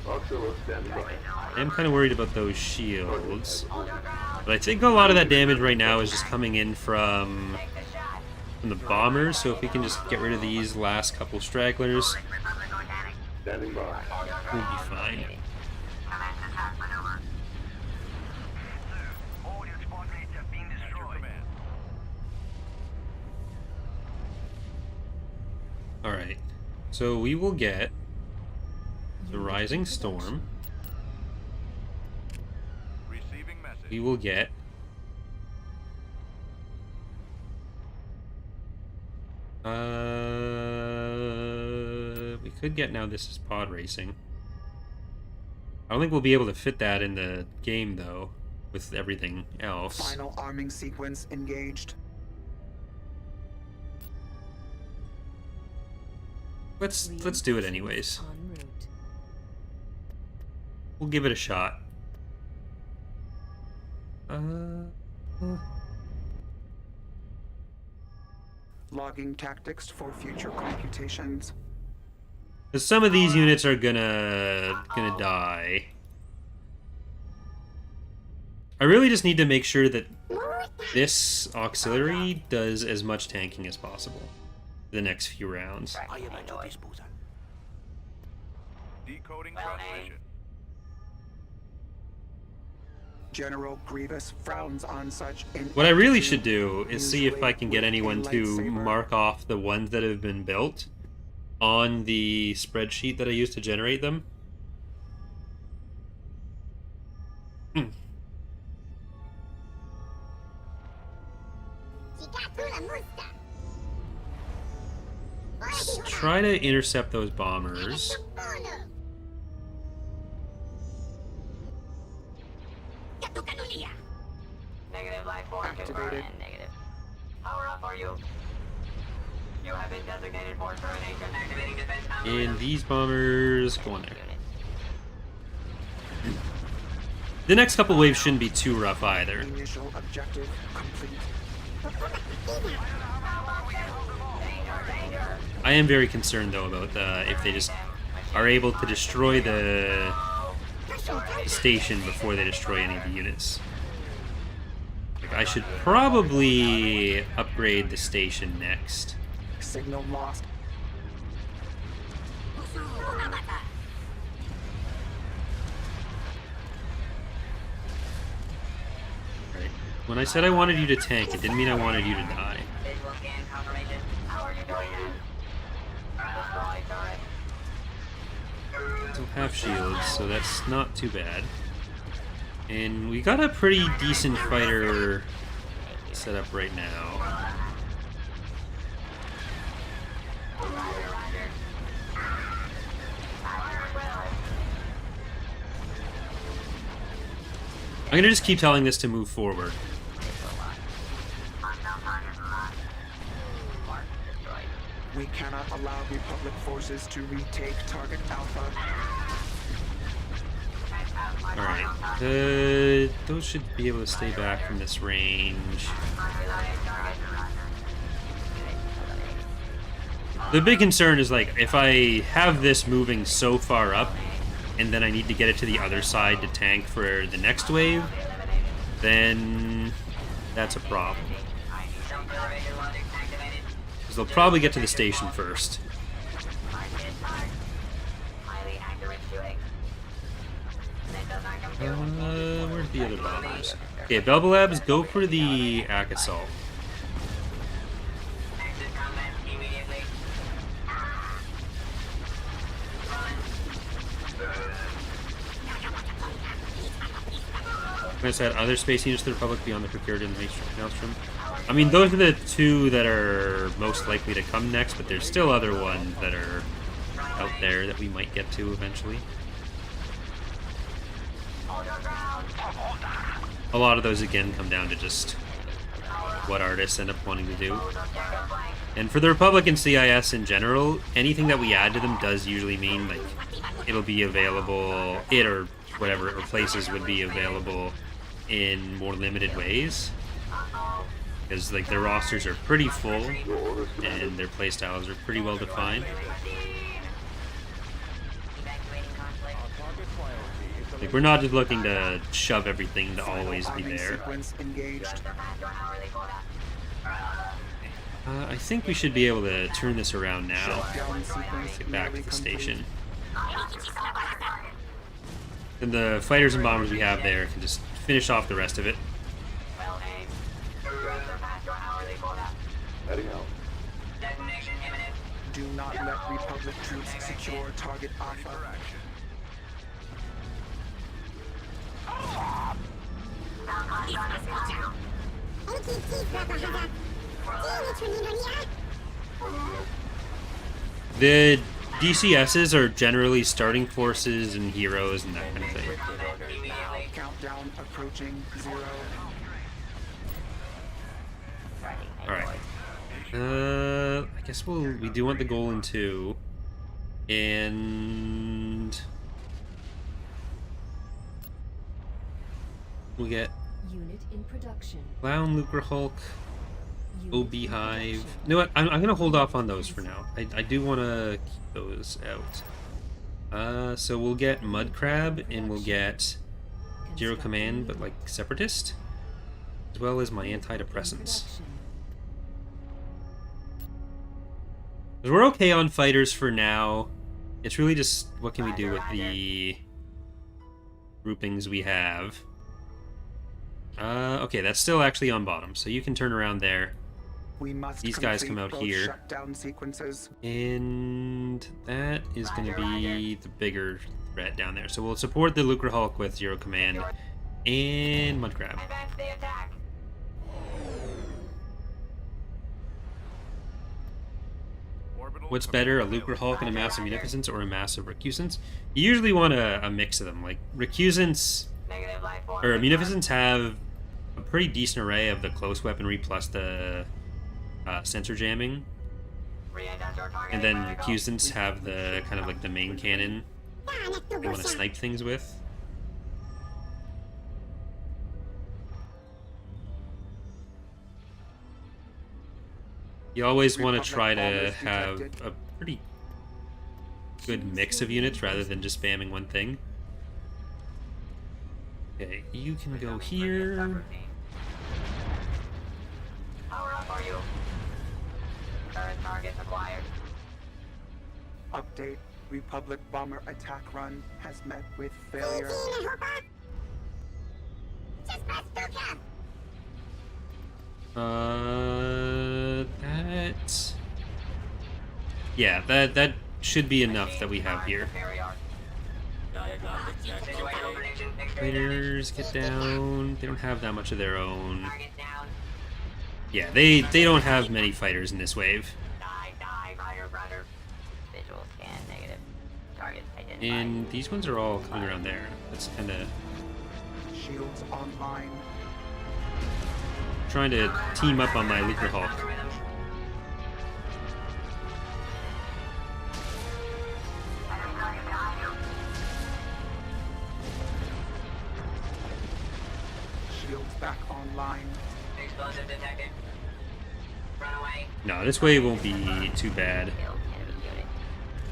Auxiliary standing by. I am kind of worried about those shields. But I think a lot of that damage right now is just coming in from the bombers, so if we can just get rid of these last couple stragglers, Standing by. we'll be fine. All your squad mates have been destroyed. Alright, so we will get the Rising Storm. Receiving message. We will get we could get, now this is pod racing. I don't think we'll be able to fit that in the game though, with everything else. Final arming sequence engaged. Let's do it anyways. En route. We'll give it a shot. Logging tactics for future computations. 'Cause some of these units are gonna die. I really just need to make sure that this auxiliary does as much tanking as possible for the next few rounds. I am at your disposal. Decoding Well, transmission. General Grievous frowns on such. What I really should do is see if I can get anyone to mark off the ones that have been built on the spreadsheet that I used to generate them. Let's try to intercept those bombers. Negative life form confirmed. Activated. Negative. Power up for you. You have been designated for termination. Activating defense algorithm. And these bombers go on there. Units. The next couple waves shouldn't be too rough either. Initial objective complete. I am very concerned though about if they just are able to destroy the station before they destroy any of the units. Like, I should probably upgrade the station next. Signal lost. Right. When I said I wanted you to tank, it didn't mean I wanted you to die. Visual scan confirmation. How are you doing that? Destroy turret. Still have shields, so that's not too bad. And we got a pretty decent fighter set up right now. I'm gonna just keep telling this to move forward. Mark destroyed. We cannot allow Republic forces to retake target Alpha. Alright, those should be able to stay back from this range. The big concern is, like, if I have this moving so far up, and then I need to get it to the other side to tank for the next wave, then that's a problem. Because they'll probably get to the station first. Where's the other bombers? Okay, Belba Labs, go for the Ack Assault. Like I said, other space units of the Republic beyond the procured in Maelstrom. I mean, those are the two that are most likely to come next, but there's still other ones that are out there that we might get to eventually. A lot of those, again, come down to just what artists end up wanting to do. And for the Republic and CIS in general, anything that we add to them does usually mean, like, it'll be available, or whatever it replaces would be available in more limited ways. Because, like, their rosters are pretty full, and their playstyles are pretty well defined. Like, we're not just looking to shove everything to always be there. I think we should be able to turn this around now. Get back to the station. Then the fighters and bombers we have there can just finish off the rest of it. Heading out. Do not let Republic troops secure target Alpha. The DCSs are generally starting forces and heroes and that kind of thing. Countdown approaching 0. Alright. I guess we do want the goal in 2. And we'll get Unit in production. Clown, Lucre Hulk, OB Hive. You know what? I'm gonna hold off on those for now. I do want to keep those out. So we'll get Mud Crab and we'll get Zero Command, but like Separatist, as well as my antidepressants. Because we're okay on fighters for now. It's really just what can we do with the groupings we have. Okay, that's still actually on bottom, so you can turn around there. These guys come out here. And that is going to be the bigger threat down there. So we'll support the Lucre Hulk with Zero Command and Mud Crab. What's better, a Lucre Hulk and a massive Munificence or a massive Recusants? You usually want a mix of them. Like, Recusants or Munificents have a pretty decent array of the close weaponry plus the sensor jamming. And then Recusants have the kind of like the main cannon they want to snipe things with. You always want to try to have a pretty good mix of units rather than just spamming one thing. Okay, you can go here. Power up, are you? Current target acquired. Update. Republic bomber attack run has met with failure. Yeah, that should be enough that we have here. Raiders, get down. They don't have that much of their own. Yeah, they don't have many fighters in this wave. And these ones are all coming around there. That's kind of Shields online. trying to team up on my Lucre Hulk. back online. Explosive detected. Run away. No, this wave won't be too bad. Kill enemy unit.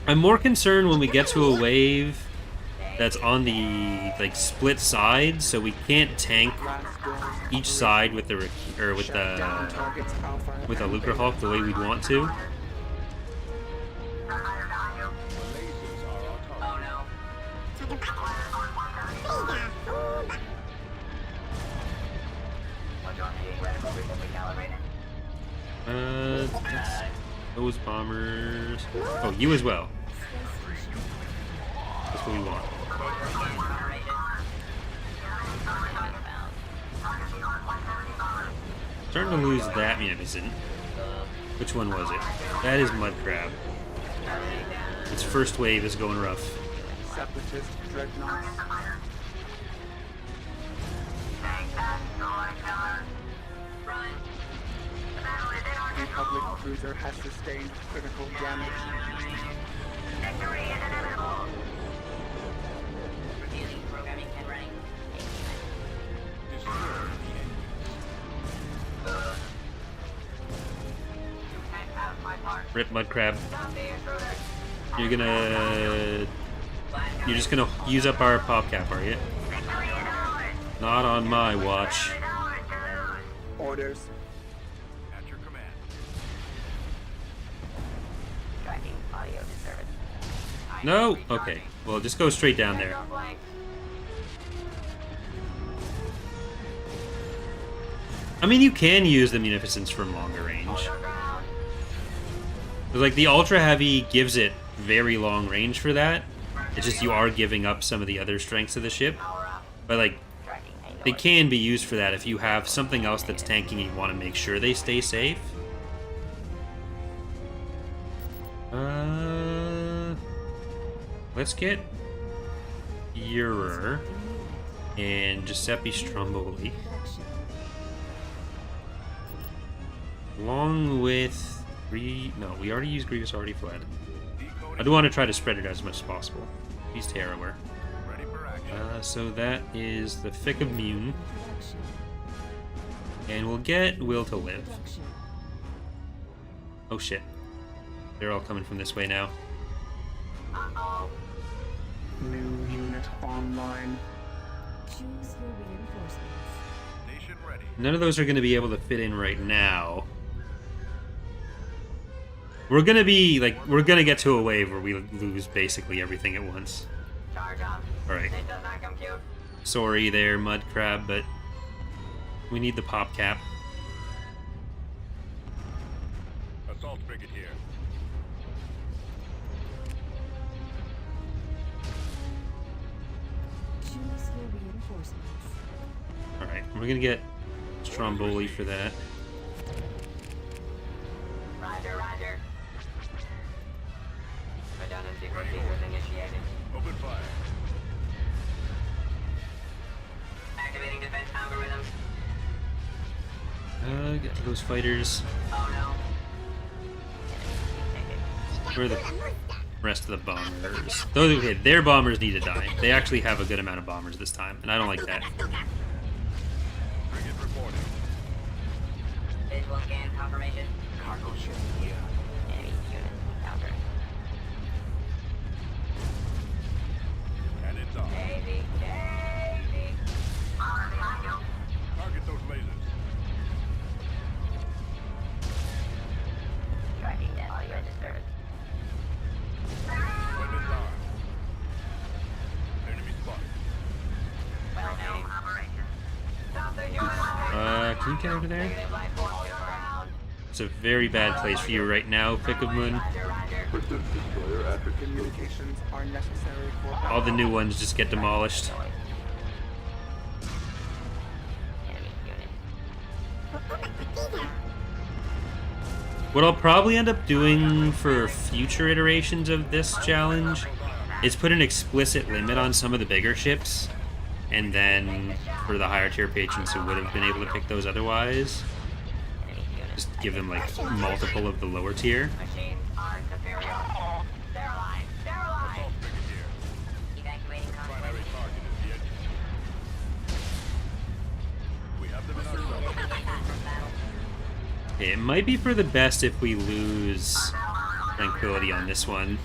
I'm more concerned when we get to a wave that's on the like split sides, so we can't tank Blast doors each side with the with shut down the targets Alpha and Lucre Hawk the way we'd want to. The lasers are our target. Oh no. That's those bombers. Oh, you as well. That's what we want. Starting to lose that munificent. Which one was it? That is Mud Crab. Its first wave is going rough. Separatist dreadnoughts. Republic cruiser has sustained critical damage. Victory is inevitable. Revealing programming and running. Destroy the engines. Tank out my part. Rip Mud Crab. Stop the intruder. You're just gonna use up our pop cap, are you? Victory is ours. Not on my watch. It's ours to lose. Orders. At your command. Tracking audio disturbance. No? Okay. Well, just go straight down there. Signal blank. I mean, you can use the munificence from longer range. Hold your ground. Like, the Ultra Heavy gives it very long range for that. It's just you are giving up some of the other strengths of the ship. Power up. But, like, Tracking angle. they can be used for that if you have something else that's tanking and you want to make sure they stay safe. Let's get Eurer and Giuseppe Stromboli. Along with no, we already used Grievous, already fled. I do want to try to spread it out as much as possible. He's Terrorware. Ready for action. So that is the Fick of Mune. And we'll get Will to Live. Oh shit. They're all coming from this way now. Uh-oh. New unit online. Choose your reinforcements. Station ready. None of those are going to be able to fit in right now. We're going to be, like, we're going to get to a wave where we lose basically everything at once. Charge up. Alright. It does not compute. Sorry there, Mud Crab, but we need the pop cap. Assault frigate here. Choose your reinforcements. Alright, we're going to get Stromboli for that. Roger, roger. Redundancy procedures initiated. Open fire. Activating defense algorithms. Get to those fighters. Oh no. Where are the rest of the bombers? Those, okay, their bombers need to die. They actually have a good amount of bombers this time, and I don't like that. Frigate reporting. Visual scan confirmation. Cargo ship here. Enemy unit encountered. And it's on. Easy, easy. Behind you. Target those lasers. Tracking that audio disturbance. Weapons armed. Enemy spotted. Well known operation. Stop the human Can you get over there? Negative life force to ground. It's a very bad place for you right now, Pick of Moon. Roger, roger. Pursuit destroyer after Communications are necessary for All the new ones just get demolished. Enemy unit. What I'll probably end up doing for future iterations of this challenge is put an explicit limit on some of the bigger ships, and then for the higher tier patrons who would have been able to pick those otherwise, Enemy unit. just give them like multiple of the lower tier. Machines are superior. Sterilize, sterilize. Assault frigate here. Evacuating Primary convoy. target is the engine. We have Okay, it might be for the best if we lose tranquility on this one.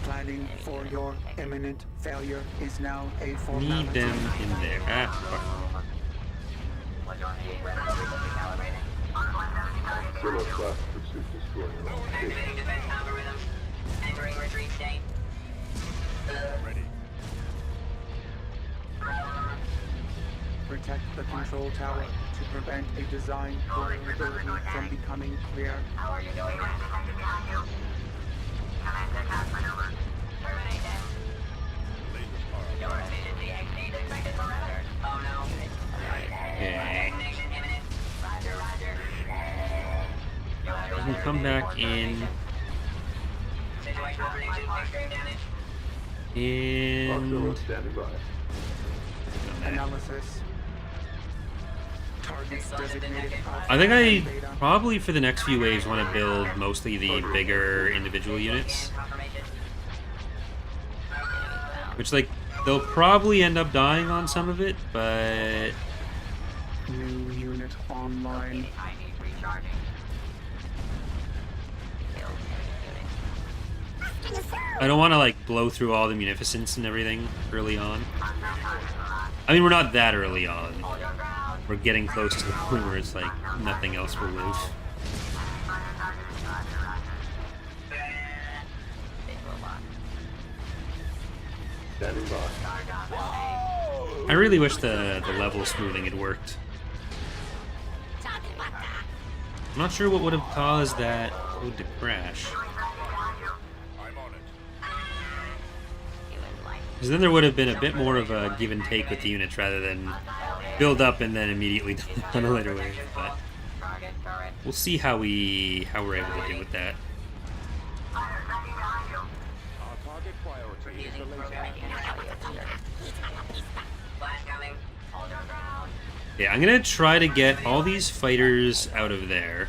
Planning for your imminent failure is now a formality. Need them in there. Ah, fuck. Zero class pursuit destroying all stations. Entering retreat state. Ready. Protect the control tower to prevent a design vulnerability from becoming clear. How are you doing that? Commander task maneuver. Terminate them. Lasers are Your efficiency exceeds expected parameters. Oh no. Okay. Ignition imminent. Roger, roger. We can come back in. Situational prediction, extreme damage. Oxalo And standing by. Analysis. Targets designated alpha I think and I beta. probably for the next few waves want to build mostly the bigger individual units. Confirmation. Which, like, they'll probably end up dying on some of it, but New unit online. I need recharging. I don't want to, like, blow through all the munificence and everything early on. I mean, we're not that early on. We're getting close to the point where it's like nothing else will live. Standing by. I really wish the level smoothing had worked. I'm not sure what would have caused that code to crash. I'm on it. Because then there would have been a bit more of a give and take with the units rather than build up and then immediately on a later wave. But we'll see how we're able to deal with that. Our target priority is the laser. Flash coming. Hold your ground. Yeah, I'm gonna try to get all these fighters out of there,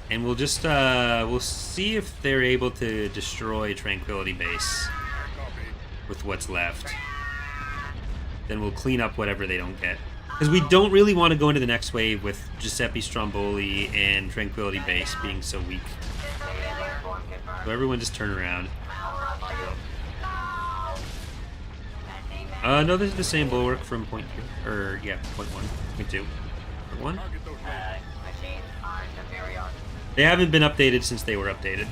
and we'll just we'll see if they're able to destroy Tranquility Base Copy. with what's left. Then we'll clean up whatever they don't get. Because we don't really want to go into the next wave with Giuseppe Stromboli and Tranquility Base being so weak. So everyone just turn around. No, this is the same bulwark from point 2. Or, yeah, point 1. Point 2. Point 1? Target those lasers. Machines are superior. They haven't been updated since they were updated.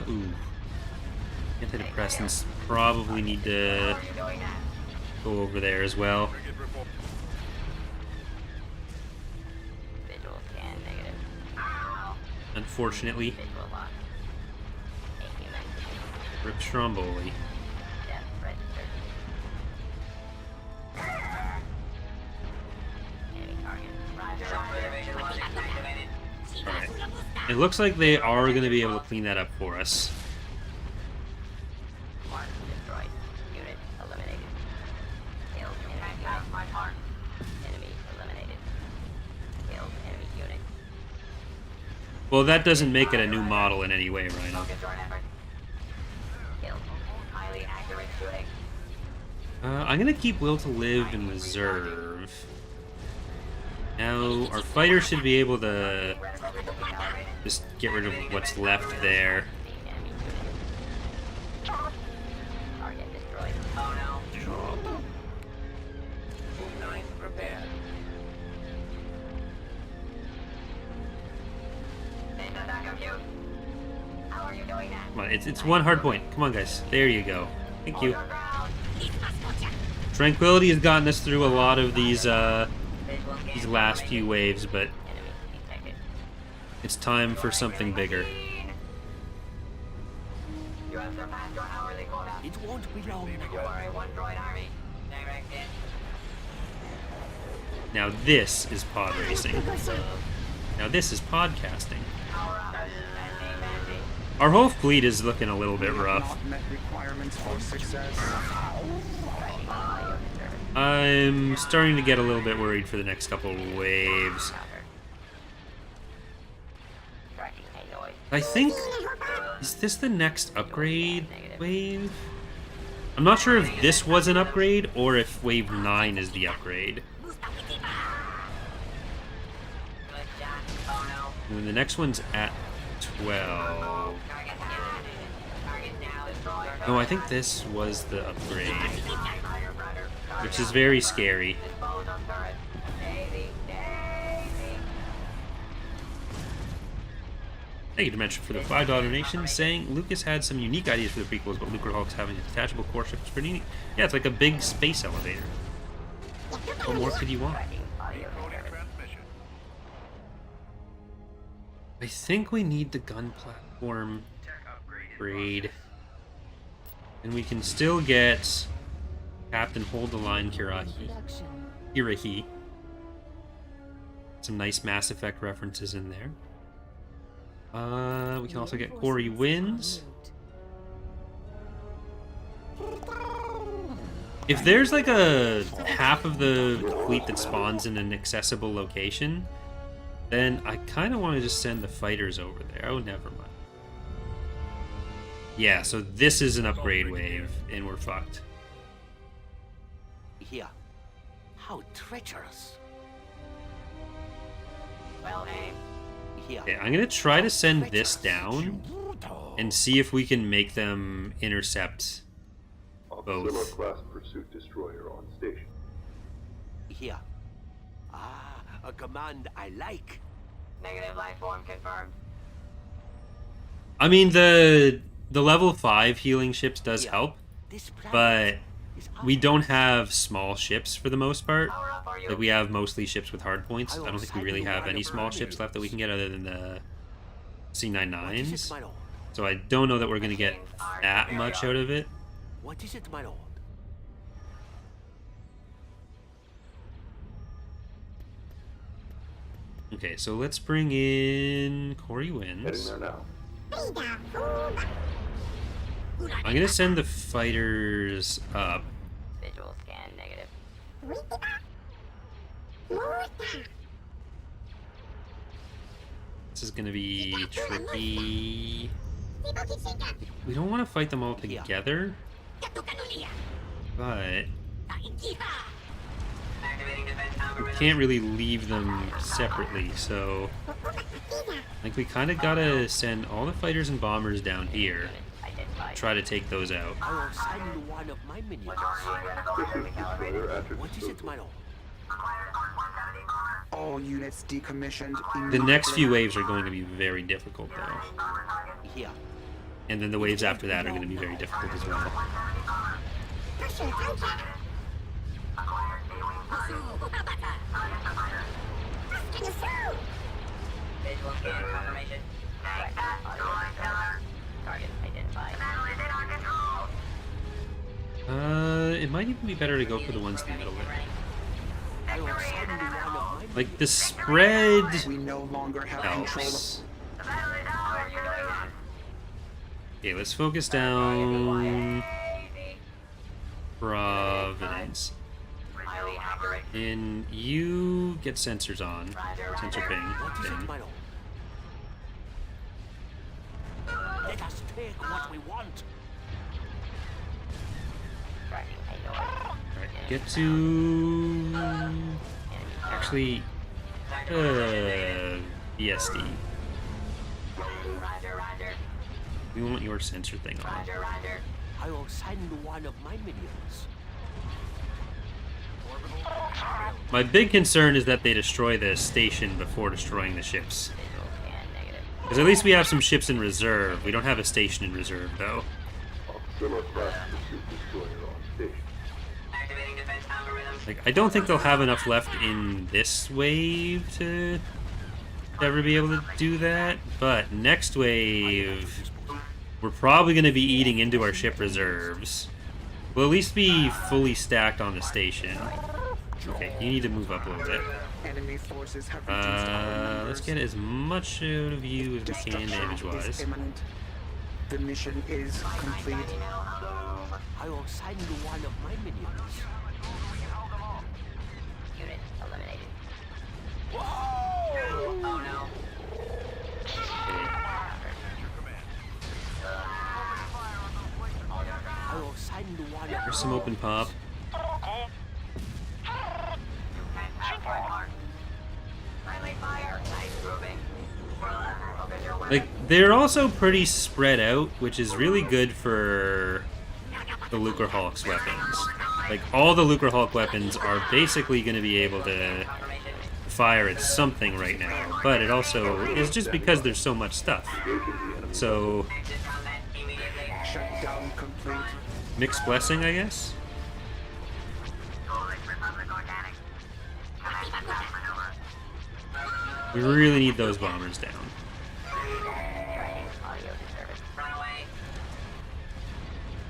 Ooh. Antidepressants probably need to go over there as well. Frigate report. Visual scan negative. Unfortunately, Visual lock. Inhuman. Rip Stromboli. Depth registered. Enemy target. Roger. Observation logic activated. Alright. It looks like they are going to be able to clean that up for us. Mark destroyed. Unit eliminated. Killed enemy unit. My mark. Enemy eliminated. Killed enemy unit. Well, that doesn't make it a new model in any way, Rhino. Focus your effort. Killed. Highly accurate shooting. I'm going to keep Will to Live in reserve. Now, our fighter should be able to just get rid of what's left there. Enemy unit. Target destroyed. Oh no. Noise prepared. Data compute. How are you doing that? Come on, it's one hard point. Come on, guys. There you go. Thank you. Tranquility has gotten us through a lot of these last few waves, but Enemy detected. it's time for something bigger. You have surpassed your hourly quota. It won't be long. You are a one-droid army. Direct hit. Now this is pod racing. Now this is podcasting. Power up. Mandy. Our whole fleet is looking a little bit rough. Not met requirements for success. I'm starting to get a little bit worried for the next couple of waves. Tracking a noise. I think... Is this the next upgrade wave? I'm not sure if this was an upgrade or if wave 9 is the upgrade. And then the next one's at 12. No, I think this was the upgrade. Which is very scary. Thank you, Dimension, for the $5 donation, saying Lucas had some unique ideas for the prequels, but Lucas Hulk's having a detachable core ship is pretty neat. Yeah, it's like a big space elevator. What more could you want? Transmission. I think we need the gun platform upgrade. And we can still get Captain Hold the Line Kirahi. Some nice Mass Effect references in there. We can also get Corey Wins. If there's like a half of the fleet that spawns in an accessible location, then I kind of want to just send the fighters over there. Oh, never mind. Yeah, so this is an upgrade wave, and we're fucked. Here. How treacherous. Well aimed. Here. Okay, I'm gonna try to send this down and see if we can make them intercept Auxiliary both. class pursuit destroyer on station. Here. Ah, a command I like. Negative life form confirmed. I mean, the level 5 healing ships does Here. help, This but planet is we don't have small ships for the most part. Power up, are you? Like, we have mostly ships with hard points. I don't think we really have any small ships left that we can get other than the What is it, C99s. my lord? So I don't know that we're gonna get that much out of it. What is it, my lord? Okay, so let's bring in Corey Heading Wins. there now. I'm gonna send the fighters up. Visual scan negative. This is gonna be tricky. We don't want to fight them all together, but we can't really leave them separately, so I think we kind of gotta send all the fighters and bombers down here, Identified. try to take those out. I will send one of my minions. Pursuit destroyer at your What is it, disposal. my lord? All units decommissioned. The next few immediately. waves are going to be very difficult, though. Here. And then the waves after that are going to be very difficult as well. Visual scan confirmation. Target identified. It might even be better to go for the ones in the middle there. I will send one of my Like, the spread We no longer have control of helps. Okay, let's focus down Providence. Highly accurate. And you get sensors on. Sensor ping. What is it, Ping. my lord? Let us take what we want. Tracking a door. Alright, get to... Actually... BSD. Roger, roger. We want your sensor thing on. Roger, roger. I will send one of my minions. My big concern is that they destroy the station before destroying the ships. Visual scan negative. Because at least we have some ships in reserve. We don't have a station in reserve, though. Auxiliary class pursuit destroyer on station. Activating defense algorithm. Like, I don't think they'll have enough left in this wave to ever be able to do that. But next wave, we're probably going to be eating into our ship reserves. We'll at least be fully stacked on the station. Okay, you need to move up a little bit. enemy forces have reduced our Let's numbers. get as much out of you as we can Destruction damage-wise. is imminent. The mission is complete. I will send one of my minions. Unit eliminated. Oh no. There's some open pop. Like, they're also pretty spread out, which is really good for the Lucrehulk's weapons. Like, all the Lucrehulk weapons are basically going to be able to fire at something right now, but it also is just because there's so much stuff. So, Shutdown complete. mixed blessing, I guess? We really need those bombers down.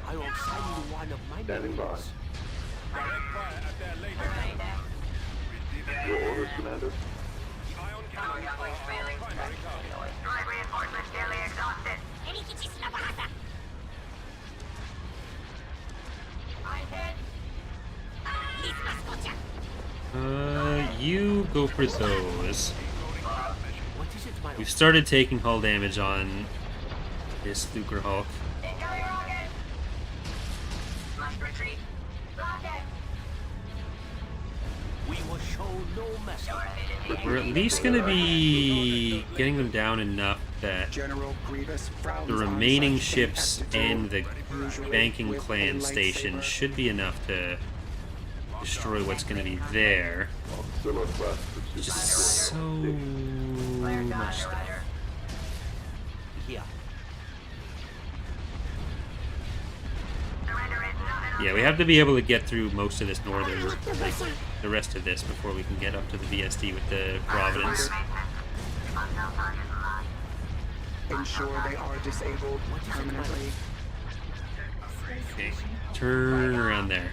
I will send you one of my Standing by. minions. Direct fire at their laser. Your orders, Commander? Ion cannons are our primary target. You go for those. What is it, my We've started taking hull damage on this Lucrehulk. We will show no mercy. We're at least going to be getting them down enough that General Grievous frowns the on remaining such ships and the Usually banking with clan a station lightsaber. should be enough to destroy what's going to be there. Auxiliary class pursuit Just destroyer so on much stuff. Here. Yeah, we have to be able to get through most of this northern, like the rest of this, before we can get up to the VSD with the Providence. Ensure they are disabled permanently. Okay, turn around there.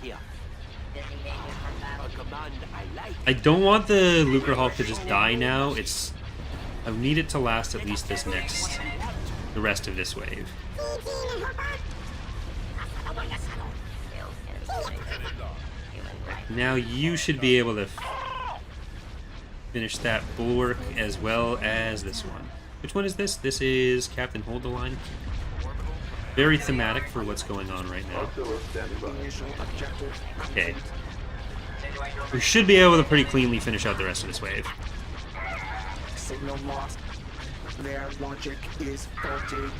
Here. A command I like. I don't want the Lucrehulk to just die now. I need it to last at least the rest of this wave. Now you should be able to finish that bulwark as well as this one. Which one is this? This is Captain Hold the Line. Very thematic for what's going on right now. Auxiliary standing by. Initial objective Okay. complete. We should be able to pretty cleanly finish out the rest of this wave. Signal lost. Their logic is faulty.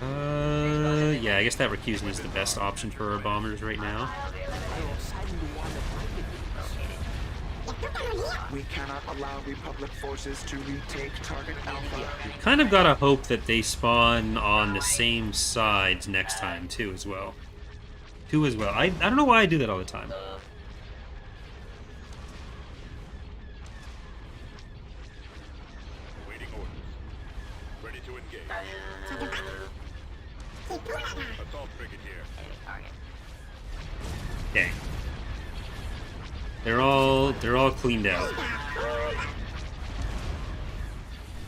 Yeah, I guess that recusing is the best option for our bombers right now. I will send you one of my minions. We cannot allow Republic forces to retake target Alpha. Kind of gotta hope that they spawn on the same sides next time too, as well. I don't know why I do that all the time. Waiting orders. Ready to engage. Assault frigate here. Okay. They're all cleaned out.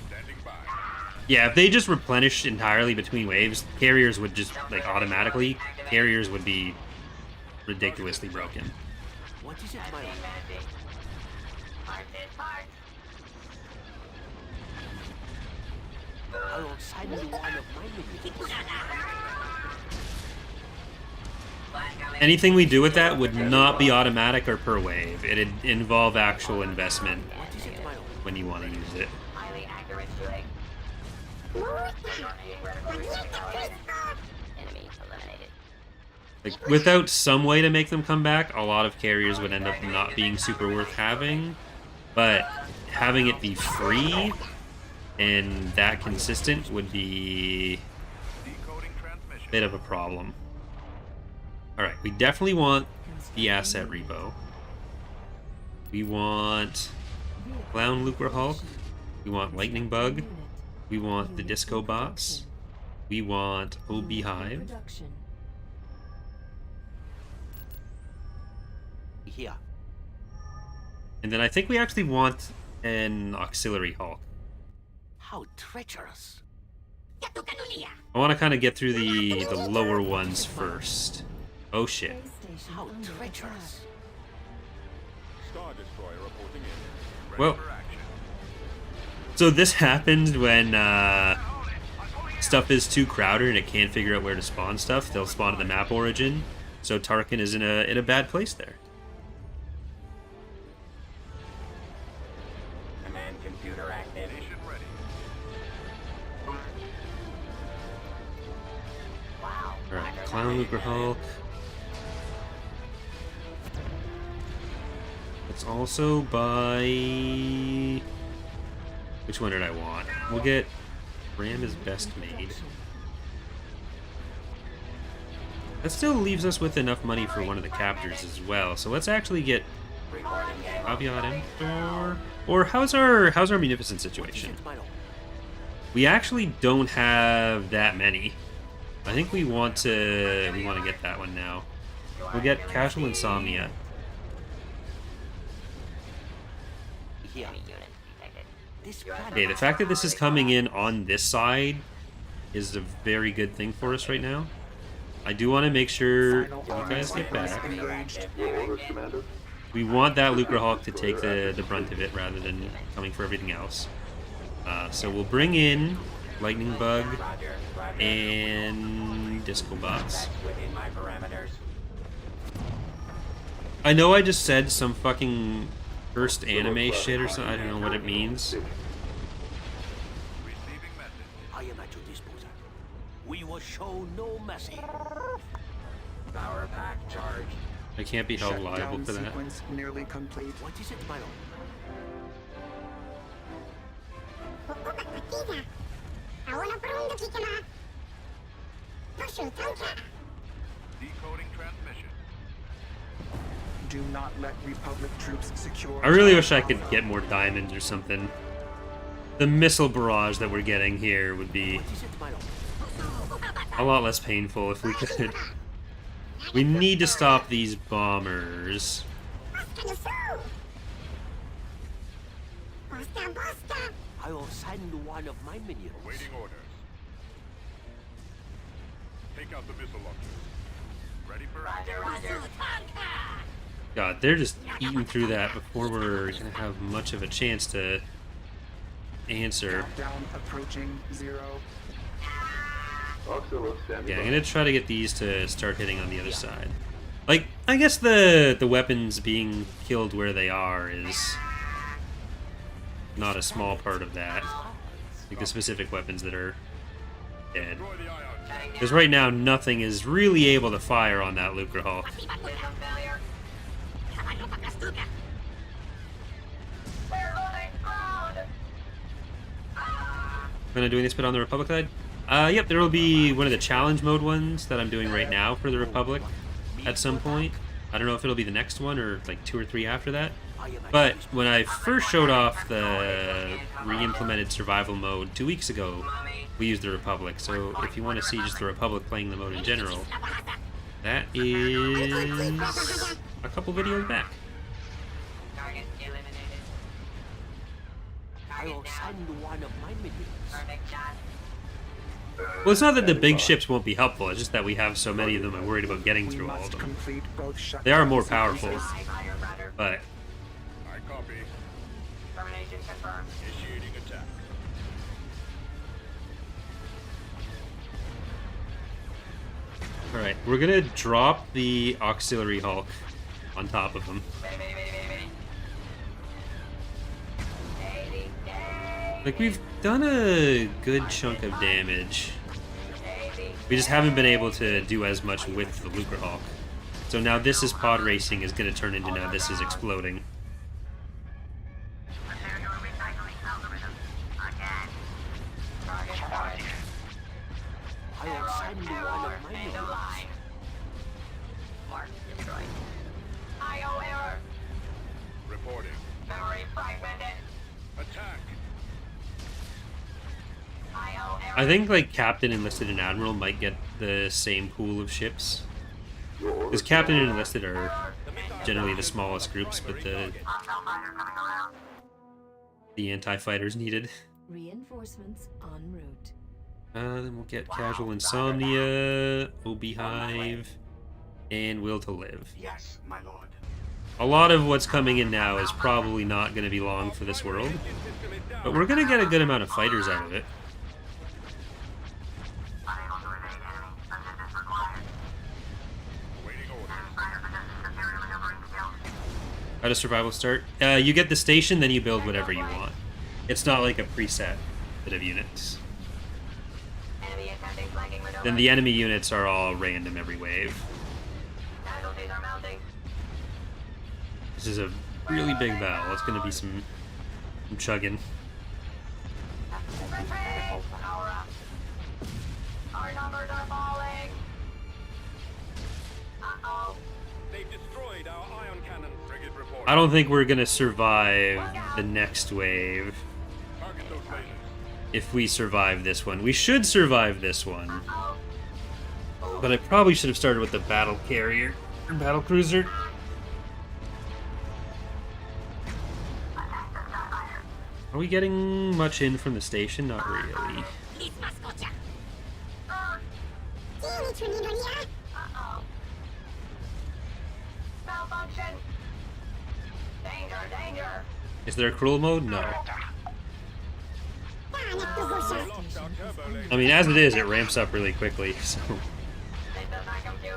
Standing by. Yeah, if they just replenish entirely between waves, carriers would just like automatically. Carriers would be ridiculously broken. What is it, my I will send you one of my minions. Anything we do with that would not be automatic or per wave. It'd involve actual investment What is it, my when you want to use it. Highly accurate shooting. Enemy eliminated. Like, without some way to make them come back, a lot of carriers would end up not being super worth having. But having it be free and that consistent would be Decoding transmission. a bit of a problem. Alright, we definitely want the asset repo. We want Clown Lucrehulk. We want Lightning Bug. We want the Disco Bots. We want OB Hive. Here. And then I think we actually want an Auxiliary Hulk. How treacherous. I want to kind of get through the lower ones first. Oh shit. station How under treacherous. Star Destroyer reporting in. Well, For action. so this happens when stuff is too crowded and it can't figure out where to spawn stuff. They'll spawn at the map origin. So Tarkin is in a bad place there. Command computer active. Station ready. Alright, Clown Looper Hulk. Let's also buy... Which one did I want? We'll get Ram is best made. That still leaves us with enough money for one of the captors as well. So let's actually get Caveat Emptor. Or how's our munificent situation? We actually don't have that many. I think we want to get that one now. We'll get Casual Insomnia. Yeah. Okay, the fact that this is coming in on this side is a very good thing for us right now. I do want to make sure you guys get back. Your orders, Commander? We want that Lucre Hawk to take the brunt of it rather than coming for everything else. So we'll bring in Lightning Bug and Disco Bots. Within my parameters. I know I just said some fucking first anime shit or something. I don't know what it means. Receiving message. I am at your disposal. We will show no mercy. Power pack charged. I can't be held liable Shutdown for that. sequence nearly complete. What is it, my lord? Decoding transmission. Do not let Republic troops secure. I really wish I could get more diamonds or something. The missile barrage that we're getting here would be What is it, my lord? a lot less painful if we could. We need to stop these bombers. I will send one of my minions. Awaiting orders. Take out the missile launchers. Ready for action. God, they're just eating through that before we're gonna have much of a chance to answer. Countdown approaching 0. Auxiliary standing Yeah, I'm by. gonna try to get these to start hitting on the other side. Like, I guess the weapons being killed where they are is not a small part of that. Like the specific weapons that are dead. Destroy the ion cannon. Because right now, nothing is really able to fire on that Lucre Hulk. When I'm doing this bit on the Republic side? Yep, there will be one of the challenge mode ones that I'm doing right now for the Republic at some point. I don't know if it'll be the next one or like 2 or 3 after that. But when I first showed off the re-implemented survival mode 2 weeks ago, we used the Republic. So if you want to see just the Republic playing the mode in general, that is a couple videos back. Target eliminated. I will send one of my minions. Perfect shot. Well, it's not that the big ships won't be helpful, it's just that we have so many of them I'm worried about getting We through all of must them. complete both shutdown They are more powerful, sequences. Fire rudder. but I copy. Termination confirmed. Initiating attack. alright, we're gonna drop the Auxiliary Hulk on top of him. Like, we've done a good chunk of damage. We just haven't been able to do as much with the Lucre Hulk. So now this is pod racing is going to turn into now this is exploding. Material recycling algorithm. Again. Target spotted. I will send one of my End of minions. line. Mark destroyed. IO error. Reporting. Memory fragmented. Attack. IO error. I think like Captain, Enlisted, and Admiral might get the same pool of ships. Your Because orders, Captain and Enlisted are generally the smallest groups, but Hostile fighter coming around. the anti-fighters needed. Reinforcements en route. Then we'll get Casual Insomnia, OB Hive, and Will to Live. Yes, my lord. A lot of what's coming in now is probably not going to be long for this world, but we're going to get a good amount of fighters out of it. How does survival start? You get the station, then you build whatever you want. It's not like a preset bit of units. Then the enemy units are all random every wave. This is a really big battle. It's going to be some chugging. Our numbers are falling. Uh-oh. They've destroyed our ion cannon. Frigate report. I don't think we're going to survive the next wave. Target those lasers. If we survive this one. We should survive this one. But I probably should have started with the battle carrier. Or battle cruiser. Are we getting much in from the station? Not really. Uh-oh. Malfunction. Danger, danger. Is there a cruel mode? No. I mean, as it is, it ramps up really quickly, so... This does not compute.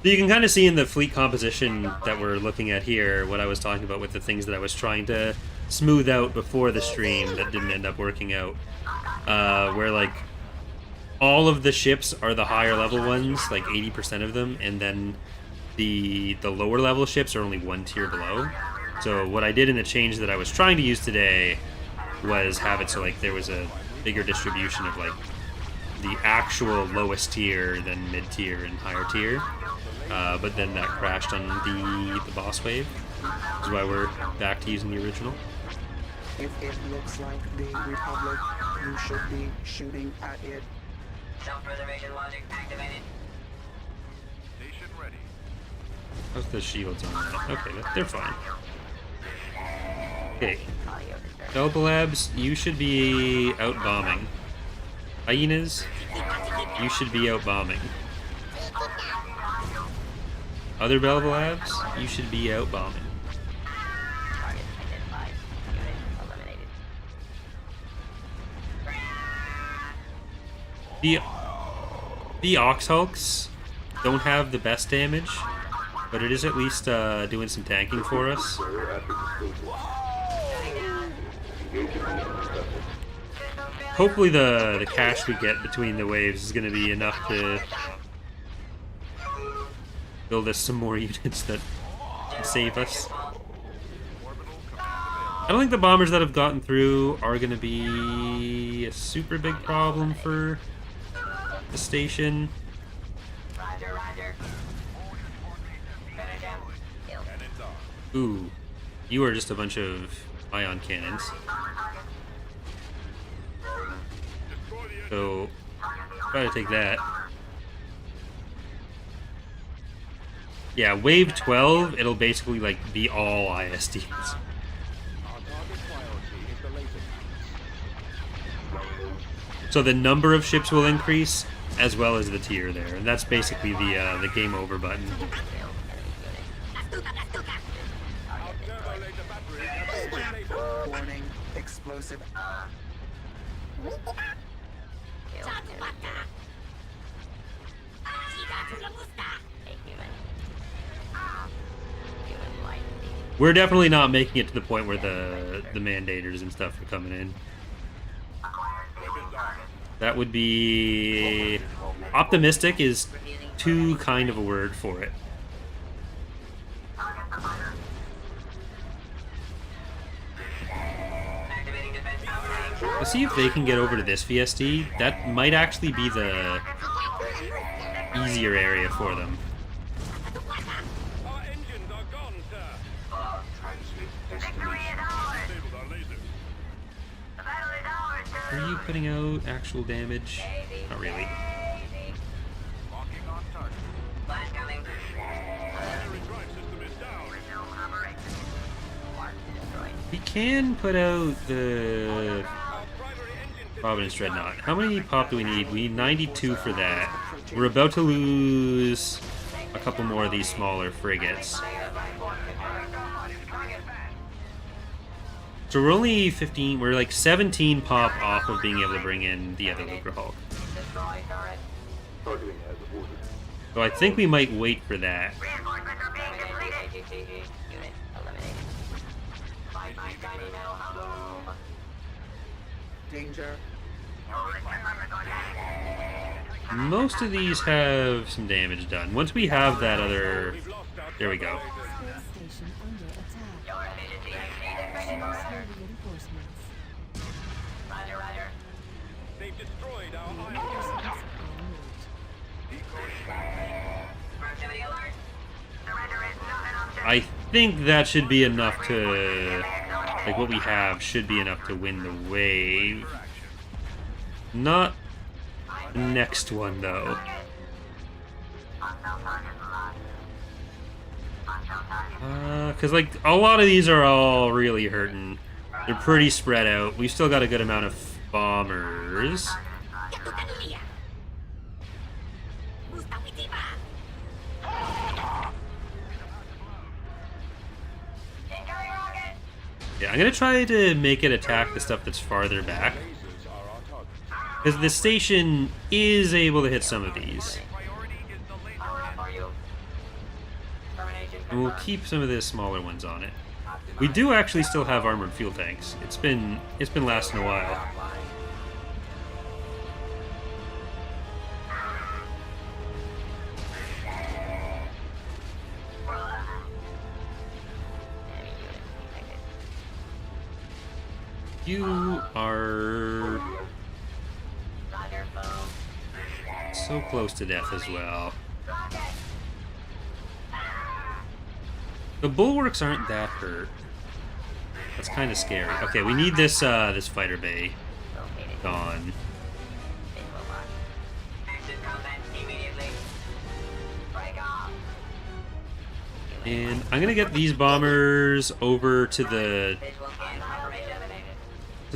So you can kind of see in the fleet composition that we're looking at here what I was talking about with the things that I was trying to smooth out before the stream that didn't end up working out. Where, like, all of the ships are the higher level ones, like 80% of them, and then the lower level ships are only one tier below. So what I did in the change that I was trying to use today was have it so, like, there was a bigger distribution of, like, the actual lowest tier, then mid-tier, and higher tier. But then that crashed on the boss wave, which is why we're back to using the original. If it looks like the Republic, you should be shooting at it. Self-preservation logic activated. Station ready. How's the shields on that? Okay, they're fine. Okay. Delta Labs, you should be out bombing. Hyenas, you should be out bombing. Other Belva Labs, you should be out bombing. Target identified. Unit eliminated. The Ox Hulks don't have the best damage, but it is at least doing some tanking for us. Hopefully the cash we get between the waves is going to be enough to build us some more units that can save us. I don't think the bombers that have gotten through are going to be a super big problem for the station. Roger, roger. Finish him. Kill. Ooh, you are just a bunch of ion cannons. So, try to take that. Yeah, wave 12, it'll basically, like, be all ISDs. Our target priority is the laser cannons. So the number of ships will increase, as well as the tier there. And that's basically the game over button. Our turbo laser batteries have been disabled. Warning, explosive. Kill. A human. Human life. We're definitely not making it to the point where the mandators and stuff are coming in. That would be... Optimistic is too kind of a word for it. Let's see if they can get over to this VSD. That might actually be the easier area for them. Our engines are gone, sir. Transmit Victory destination. is ours. Disabled our lasers. The battle is ours, sir. Are you putting out actual damage? Not really. Easy. Locking on target. Flash coming. Battery drive system is down. Resume operation. Mark destroyed. We can put out the Our primary engine Providence Dreadnought. How many pop do we need? We need 92 for that. We're about to lose a couple more of these smaller frigates. So we're only 15, we're like 17 pop off of being able to bring in the other Lucrehulk. Targeting as ordered. So I think we might wait for that. Danger. Most of these have some damage done. Once we have that other... There we go. Space station under attack. Slow reinforcements. They've destroyed our iron. Reinforcements en route. I think that should be enough to... Like, what we have should be enough to win the wave. Not the next one, though. Because, like, a lot of these are all really hurting. They're pretty spread out. We've still got a good amount of bombers. Yeah, I'm gonna try to make it attack the stuff that's farther back. Because the station is able to hit some of these. And we'll keep some of the smaller ones on it. We do actually still have armored fuel tanks. It's been lasting a while. You are so close to death as well. The bulwarks aren't that hurt. That's kind of scary. Okay, we need this this fighter bay gone. And I'm gonna get these bombers over to the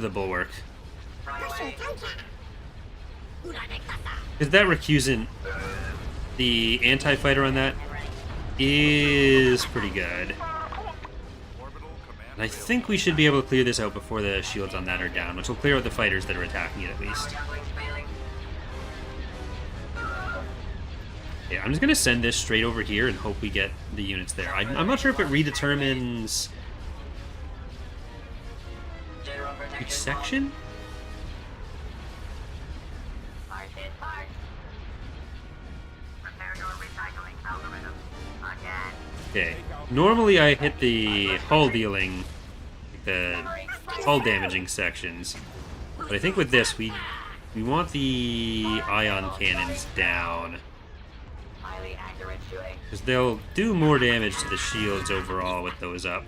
bulwark. Because that recusant, the anti-fighter on that, is pretty good. And I think we should be able to clear this out before the shields on that are down, which will clear out the fighters that are attacking it at least. Yeah, I'm just going to send this straight over here and hope we get the units there. I'm not sure if it redetermines each section? Okay. Normally I hit the hull dealing, the hull damaging sections, but I think with this we want the ion cannons down, because they'll do more damage to the shields overall with those up.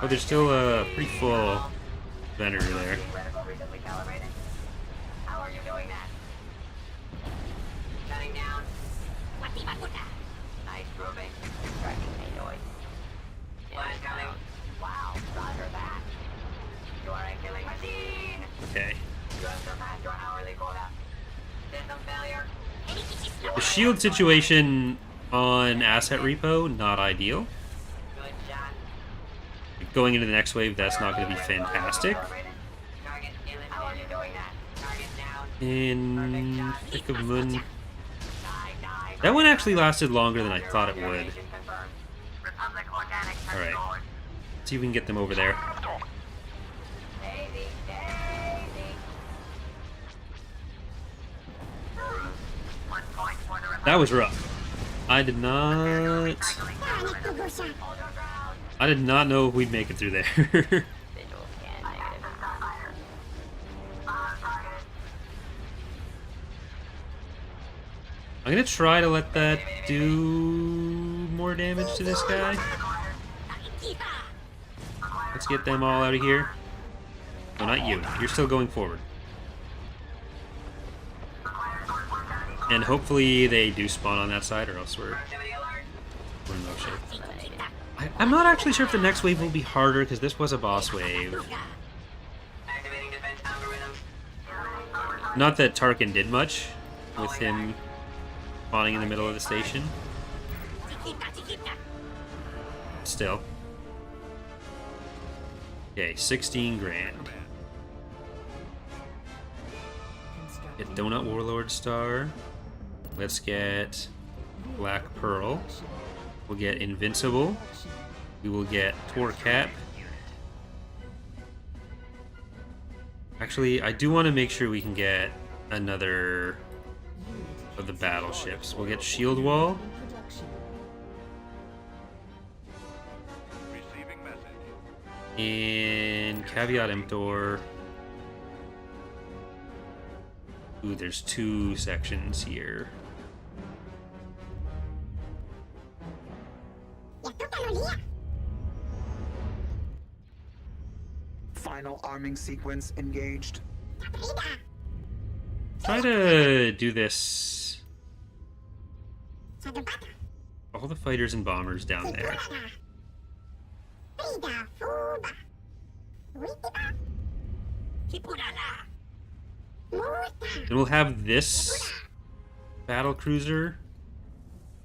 Oh, there's still a pretty full Venator there. Okay. The shield situation on Asset Repo, not ideal. Going into the next wave, that's not going to be fantastic. And Thick of Moon. That one actually lasted longer than I thought it would. Alright. See if we can get them over there. That was rough. I did not know we'd make it through there. I'm gonna try to let that do more damage to this guy. Let's get them all out of here. No, not you. You're still going forward. And hopefully they do spawn on that side, or else we're in no shape. I'm not actually sure if the next wave will be harder, because this was a boss wave. Not that Tarkin did much with him spawning in the middle of the station. Still. Okay, 16 grand. Get Donut Warlord Star. Let's get Black Pearl. We'll get Invincible. We will get Torcat. Actually, I do want to make sure we can get another of the battleships. We'll get Shield Wall. Receiving message. And Caveat Emptor. Ooh, there's 2 sections here. Final arming sequence engaged. Try to do this. All the fighters and bombers down there. Then we'll have this battle cruiser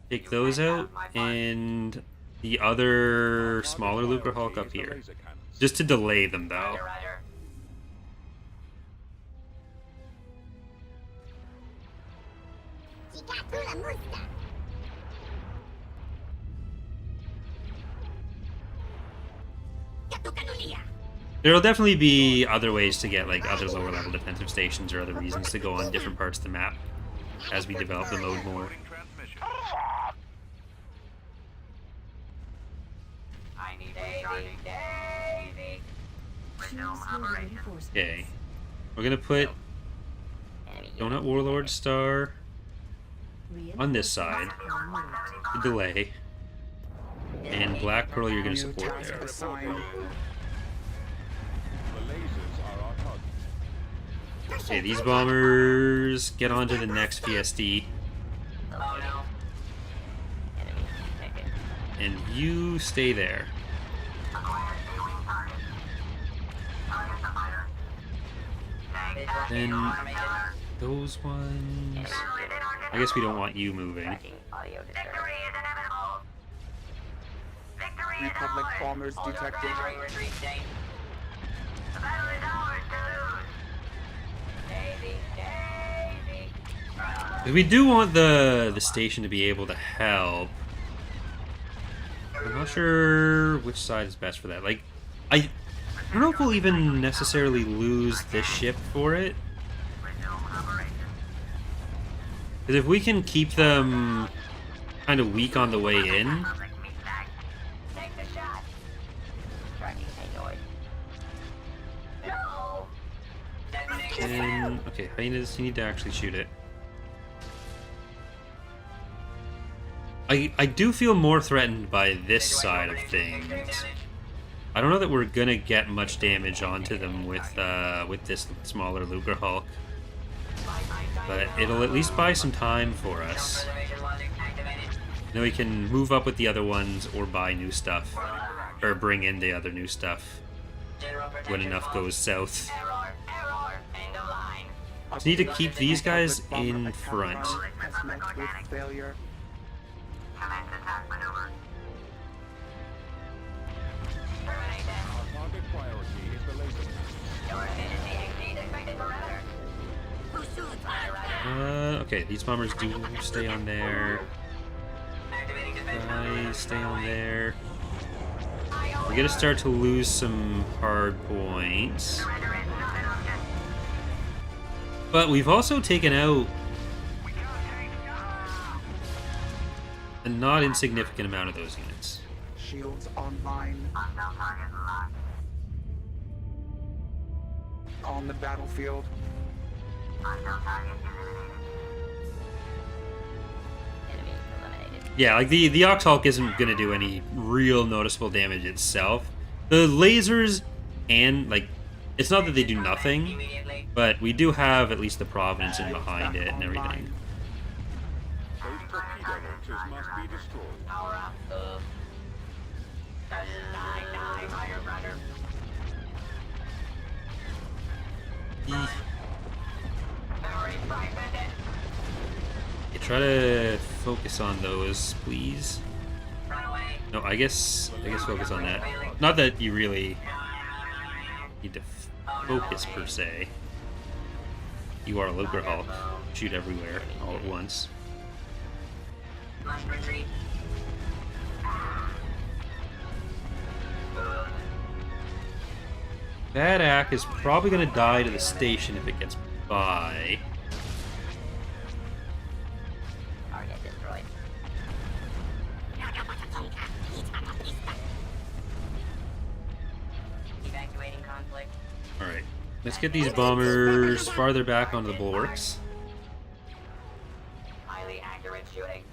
take those out, and the other smaller Lucre Hulk up here. Just to delay them, though. There'll definitely be other ways to get like other lower level defensive stations or other reasons to go on different parts of the map as we develop the mode more. Transmission. I need Davy. Resume operation. Okay. We're gonna put Donut Warlord Star on this side to delay. And Black Pearl you're gonna support there. Okay, these bombers get on to the next VSD. And you stay there. Then those ones. I guess we don't want you moving. Republic bombers detected. We do want the station to be able to help. I'm not sure which side is best for that. Like, I don't know if we'll even necessarily lose this ship for it. Because if we can keep them kind of weak on the way in. And, okay, Hyenas, you need to actually shoot it. I do feel more threatened by this side of things. I don't know that we're gonna get much damage onto them with this smaller Lucre Hulk, but it'll at least buy some time for us. Then we can move up with the other ones or buy new stuff, or bring in the other new stuff when enough goes south. Just need to keep these guys in front. Okay, these bombers do stay on there. Guys, stay on there. We're gonna start to lose some hard points. But we've also taken out a not insignificant amount of those units. Shields online. On the battlefield. Yeah, like the Ox Hulk isn't gonna do any real noticeable damage itself. The lasers and like it's not that they do nothing, but we do have at least the Providence in behind it and everything. Those torpedo launchers must be destroyed. try to focus on those, please. No, I guess focus on that. Not that you really need to focus per se. You are a Looper Hulk. Shoot everywhere all at once. That Ack is probably going to die to the station if it gets by. Target destroyed. Evacuating conflict. Alright, let's get these bombers farther back onto the bulwarks. Highly accurate shooting.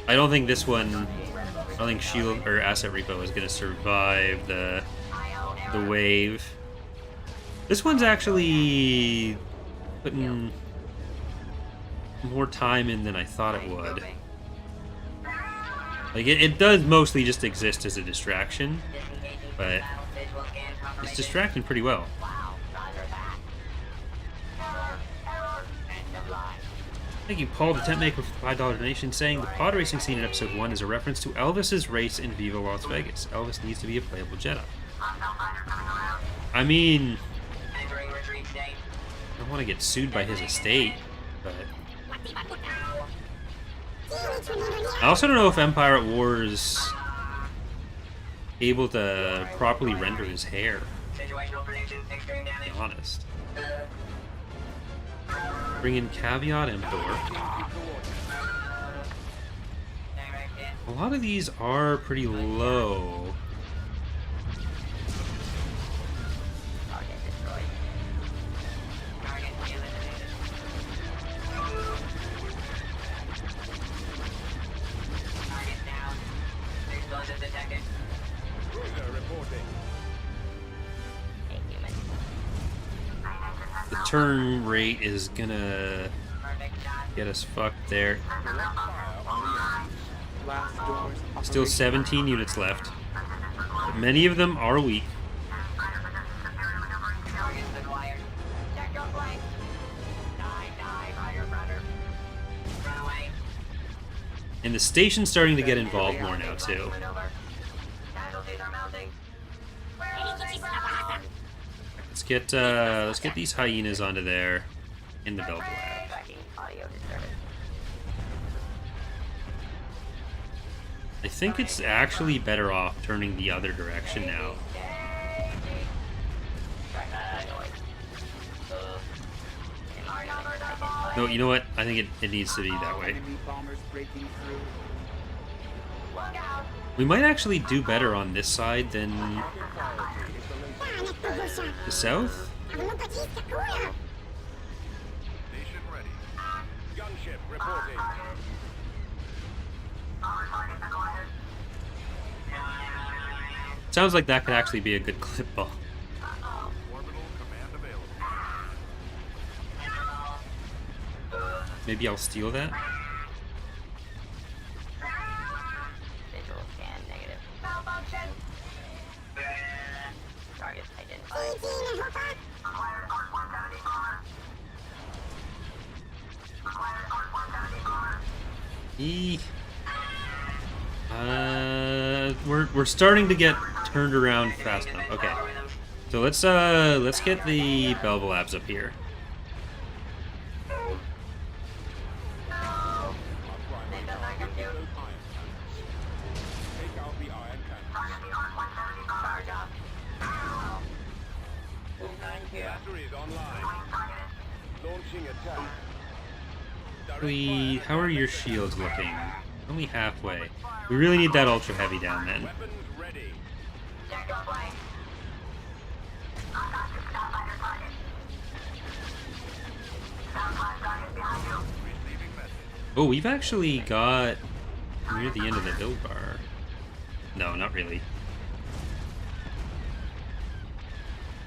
I don't think this one, I don't think Shield or Asset Repo is going to survive the wave. This one's actually putting more time in than I thought it would. Like, it does mostly just exist as a distraction, but it's distracting pretty well. Thank you, Paul, the tent maker, for the $5 donation, saying the pod racing scene in episode 1 is a reference to Elvis's race in Viva Las Vegas. Elvis needs to be a playable Jedi. I mean, I don't want to get sued by his estate, but I also don't know if Empire at War is able to properly render his hair, to be honest. Bring in Caveat Emptor. A lot of these are pretty low. The turn rate is gonna get us fucked there. Still 17 units left. Many of them are weak. And the station's starting to get involved more now too. Let's get these hyenas onto there in the Belva lab. I think it's actually better off turning the other direction now. No, you know what? I think it needs to be that way. We might actually do better on this side than the south? Station ready. Gunship reporting. Sounds like that could actually be a good clip ball. Orbital command available. Maybe I'll steal that. Visual scan negative. Malfunction. Target identified. We're starting to get turned around fast enough. Okay, so let's get the Belva Labs up here. Batteries online. Launching attack. How are your shields looking? Only halfway. We really need that ultra heavy down then. Weapons ready. Receiving message. Oh, we've actually got near the end of the build bar. No, not really.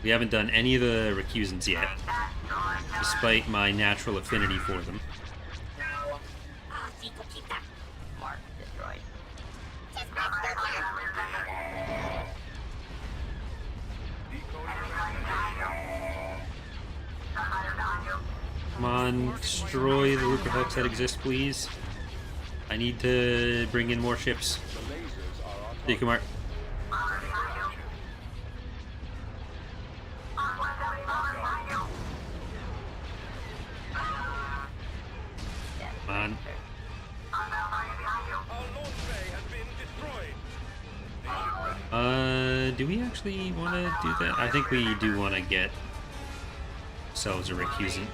We haven't done any of the recusants yet, despite my natural affinity for them. Mark destroyed. Come on, destroy the Looper Hulks that exist, please. I need to bring in more ships. There you come, Mark. Come on. Do we actually want to do that? I think we do want to get ourselves a recusant.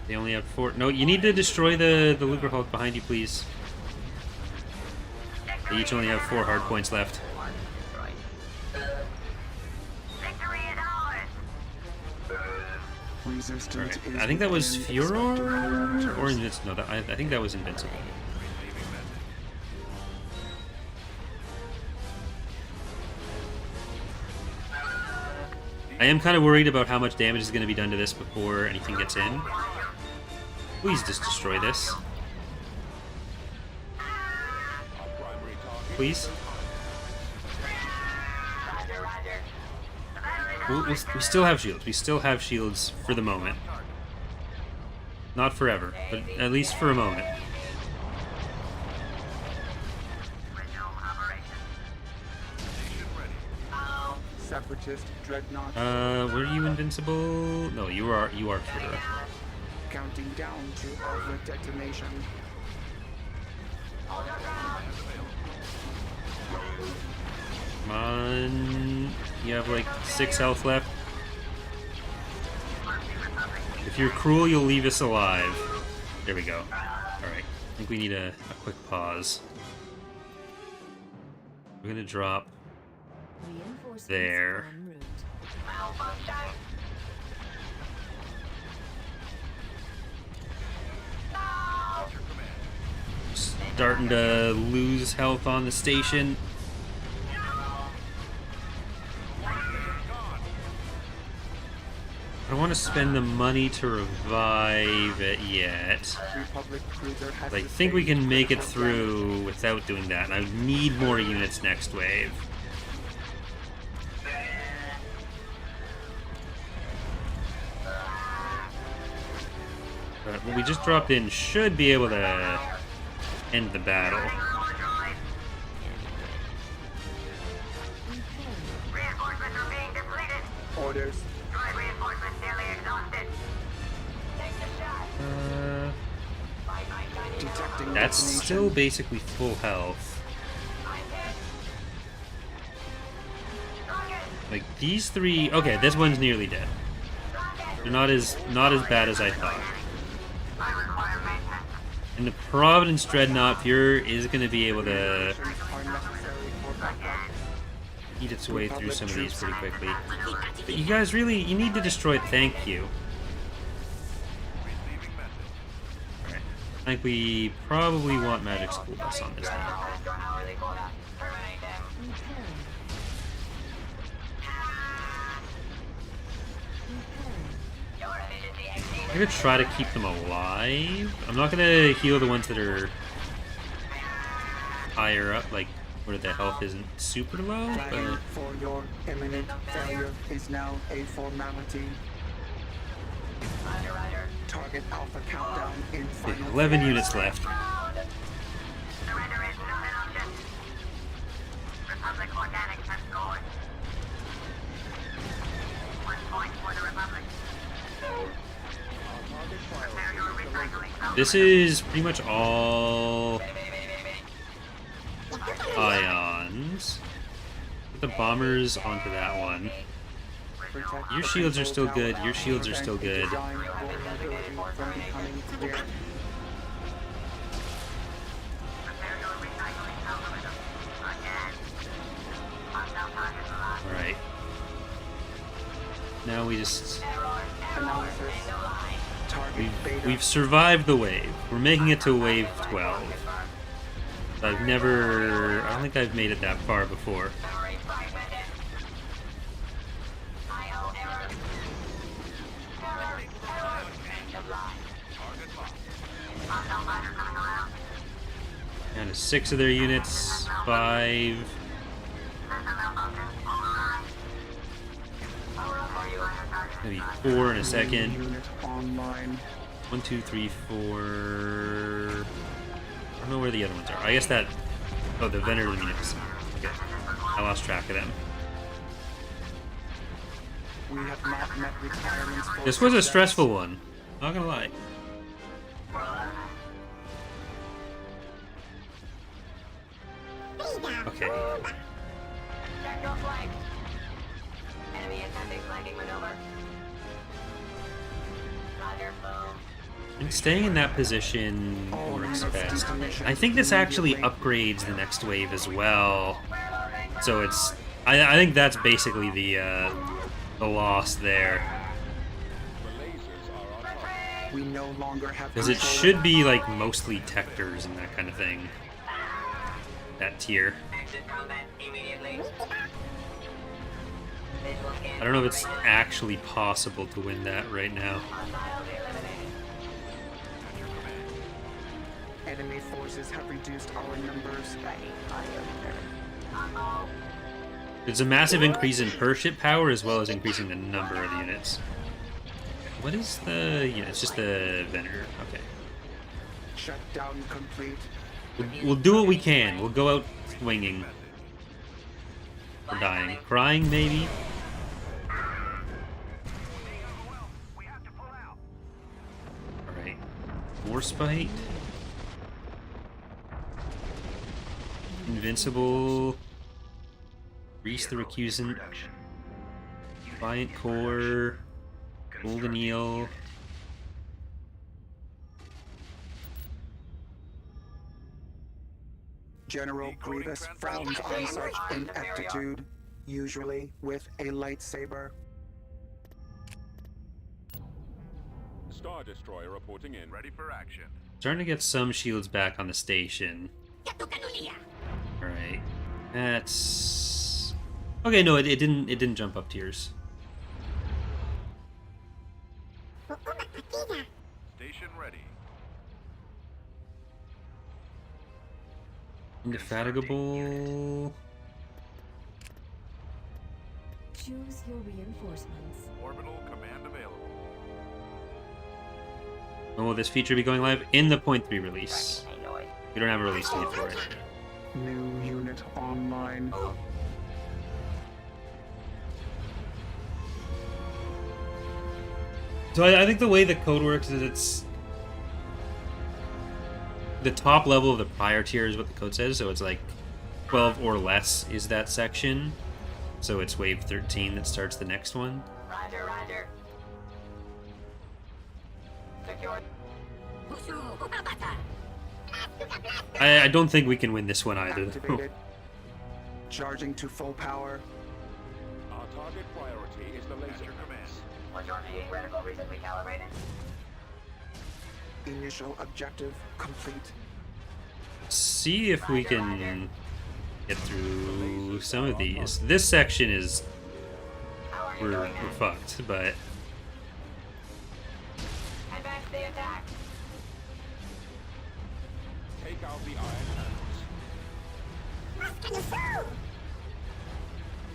They only have 4. No, you need to destroy the Luger Hulk behind you, please. They each only have 4 hard points left. Right. I think that was Furor or Invincible. No, I think that was Invincible. I am kind of worried about how much damage is going to be done to this before anything gets in. Please just destroy this. Please. We still have shields. We still have shields for the moment. Not forever, but at least for a moment. Separatist dreadnought. Were you invincible? No, you are sure. Counting down to Alpha detonation. Come on. You have like 6 health left. If you're cruel, you'll leave us alive. There we go. Alright. I think we need a quick pause. We're gonna drop there. Starting to lose health on the station. I don't want to spend the money to revive it yet. I think we can make it through without doing that. I need more units next wave. But what we just dropped in should be able to end the battle. Orders. That's still basically full health. Like these 3. Okay, this one's nearly dead. They're not as bad as I thought. And the Providence Dreadnought Fuhrer is going to be able to eat its way through some of these pretty quickly. But you guys really, you need to destroy it. Thank you. Alright. I think we probably want Magic School Bus on this thing. I'm gonna try to keep them alive. I'm not gonna heal the ones that are higher up, like where the health isn't super low. But for your imminent failure is now a formality. Target Alpha countdown in final 11 units left. This is pretty much all ions. Put the bombers onto that one. Your shields are still good. Your shields are still good. Alright. Now we just... We've survived the wave. We're making it to wave 12. I don't think I've made it that far before. And There's 6 of their units. 5. Maybe 4 in a second. Unit online. 1, 2, 3, 4. I don't know where the other ones are. I guess that. Oh, the Venator units. Okay. I lost track of them. We have not met requirements for This was a success. stressful one. Not gonna lie. Okay. Check your flank. Enemy attempting flanking maneuver. Roger, boom. And staying in that position works best. I think this actually upgrades the next wave as well. So it's... I think that's basically the loss there. We no longer have Because it control should be like mostly Tectors and that kind of thing. That tier. Exit combat immediately. Visual scan. I don't know if it's actually possible to win that right now. Hostiles eliminated. Enemy forces have reduced our numbers. Uh-oh. There's a massive increase in per ship power as well as increasing the number of units. What is the... Yeah, it's just the Venator. Okay. Shutdown complete. We'll do what we can. We'll go out swinging. Or dying. Crying, maybe? Alright. More Spite. Invincible. Reese the Recusant. Defiant Core. Golden Eel. General Grievous frowns on such ineptitude, usually with a lightsaber. Star Destroyer reporting in. Ready for action. Starting to get some shields back on the station. Alright. That's... Okay, no, it didn't jump up tiers. Station ready. Indefatigable. Choose your reinforcements. Orbital command available. When will this feature be going live? In the 0.3 release. We don't have a release date for it. New unit online. So I think the way the code works is it's... The top level of the prior tier is what the code says, so it's like 12 or less is that section. So it's wave 13 that starts the next one. Roger, roger. Secure. I don't think we can win this one either. Activated. Charging to full power. Our target priority is the laser command. Was your main reticle recently calibrated? Initial objective complete. See if we can get through some of these. This section is... We're fucked, but... Advance the attack. Take out the iron hands.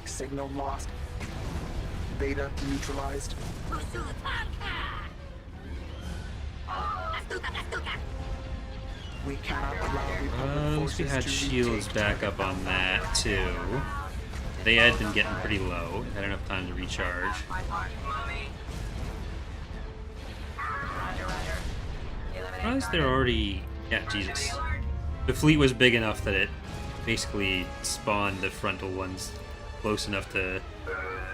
Signal lost. Beta neutralized. We cannot allow Republic At least we forces had to shields retake back up on that, too. They had been getting pretty low. Had enough time to recharge. My part, mommy. Roger, roger. Surprised they're already... Yeah, Jesus. The fleet was big enough that it basically spawned the frontal ones close enough to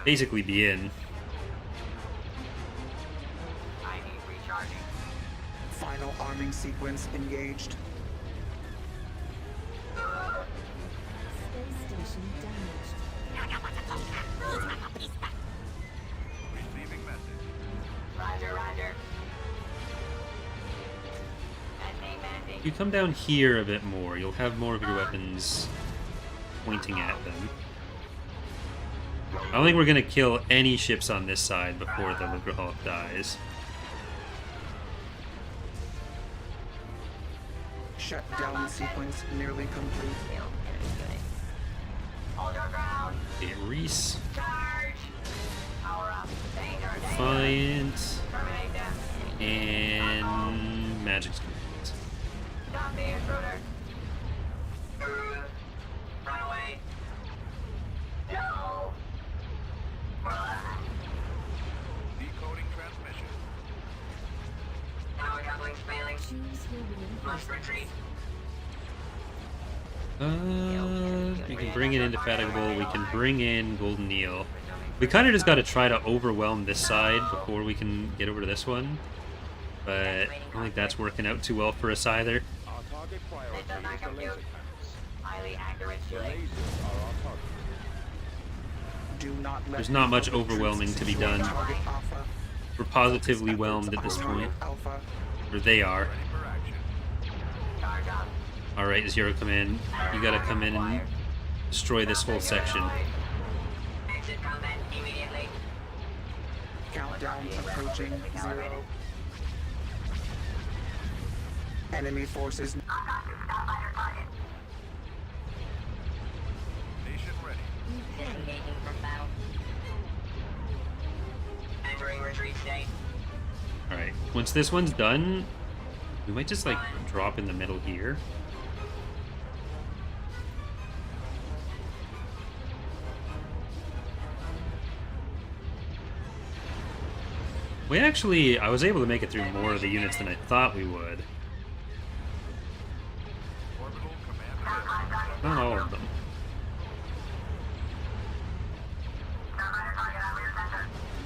basically be in. I need recharging. Final arming sequence engaged. Space station damaged. Receiving message. Roger, roger. Mending, mending. If you come down here a bit more, you'll have more of your weapons pointing at them. I don't think we're gonna kill any ships on this side before the Liberhawk dies. Shutdown sequence nearly complete. Killed enemy unit. Hold your ground. Okay, Reese. Charge. Power up. Danger. Defiant. Terminate them. And Magic's complete. Stop the intruder. Run away. No. Decoding transmission. Power coupling's failing. Choose your Must reinforcements. retreat. We can bring in Indefatigable. We can bring in Golden Eel. We kind of just got to try to overwhelm this side before we can get over to this one. But I don't think that's working out too well for us either. Our target priority is the laser panels. Highly accurate The shooting. lasers are our target. Do not let There's not much Republic overwhelming troops to be secure done. target Alpha. We're positively Efforts whelmed at this on point. Alpha. Or they are. Ready for action. Charge up. Alright, Zero, come in. You gotta come in and destroy this whole section. Exit combat immediately. Countdown approaching 0. Enemy forces Nation ready. Disengaging from battle. Entering retreat state. Alright, once this one's done, we might just like drop in the middle here. I was able to make it through more of the units than I thought we would. Orbital command. Not all of them.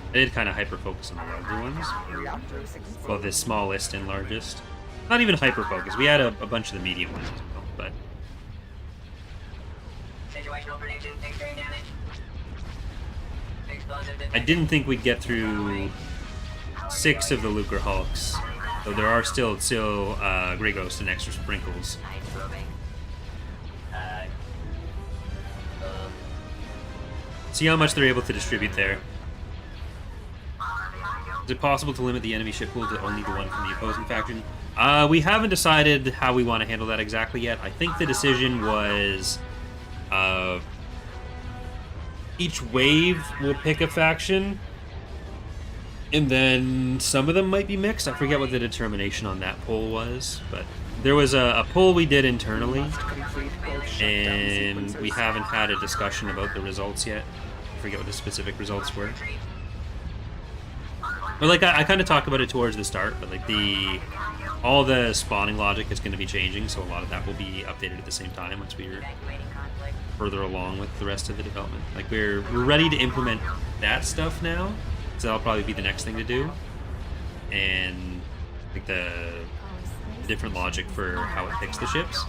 I did kind of hyper-focus on the larger ones. reactor successful. Well, the smallest and largest. Not even hyper-focus. We had a bunch of the medium ones as well, but... Situational prediction. Extreme damage. Explosive I didn't think we'd get through 6 of the Lucre Hulks, though there are still Grey Ghost and extra sprinkles. Ice roving. See how much they're able to distribute there. Is it possible to limit the enemy ship pool to only the one from the opposing faction? We haven't decided how we want to handle that exactly yet. I think the decision was each wave will pick a faction, and then some of them might be mixed. I forget what the determination on that poll was, but there was a poll we did internally, Must complete both shutdown and sequences. we haven't had a discussion about the results yet. I forget what the specific results were. But like I kind of talked about it towards the start, but like all the spawning logic is going to be changing, so a lot of that will be updated at the same time once we're Evacuating conflict. further along with the rest of the development. Like we're ready to implement that stuff now, so that'll probably be the next thing to do, and like the different logic for how it picks the ships,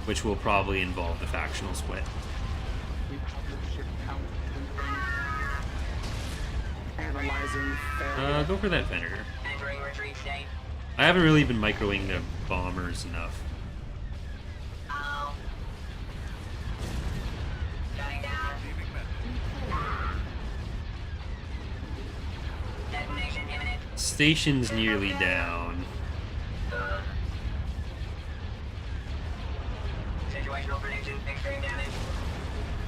which will probably involve the factional split. Republic ship count confirmed. Analyzing failure. Go for that Venator. Entering retreat state. I haven't really been microing the bombers enough. Oh. Shutting down. Receiving message. Detonation imminent. Station's nearly down. Situational prediction. Extreme damage.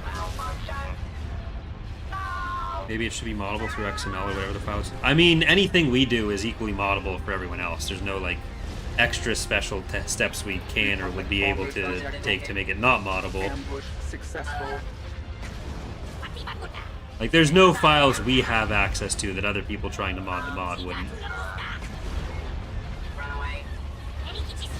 Malfunction. No. Maybe it should be moddable through XML or whatever the files. I mean, anything we do is equally moddable for everyone else. There's no like extra special steps we can or would be able to take to make it not moddable. Ambush successful. Like, there's no files we have access to that other people trying to mod the mod wouldn't. Run away.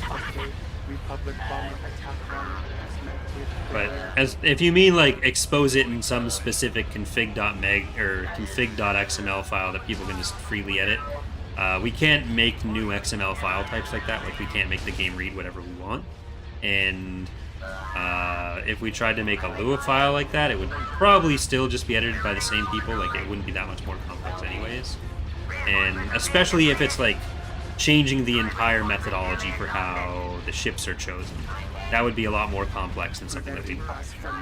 Update. Republic bomber attack run has met with But failure. if you mean like expose it in some specific config.meg or config.xml file that people can just freely edit, we can't make new XML file types like that. Like we can't make the game read whatever we want. And if we tried to make a Lua file like that, it would probably still just be edited by the same people. Like it wouldn't be that much more complex anyways. And especially if it's like changing the entire methodology for how the ships are chosen. That would be a lot more complex than something that we'd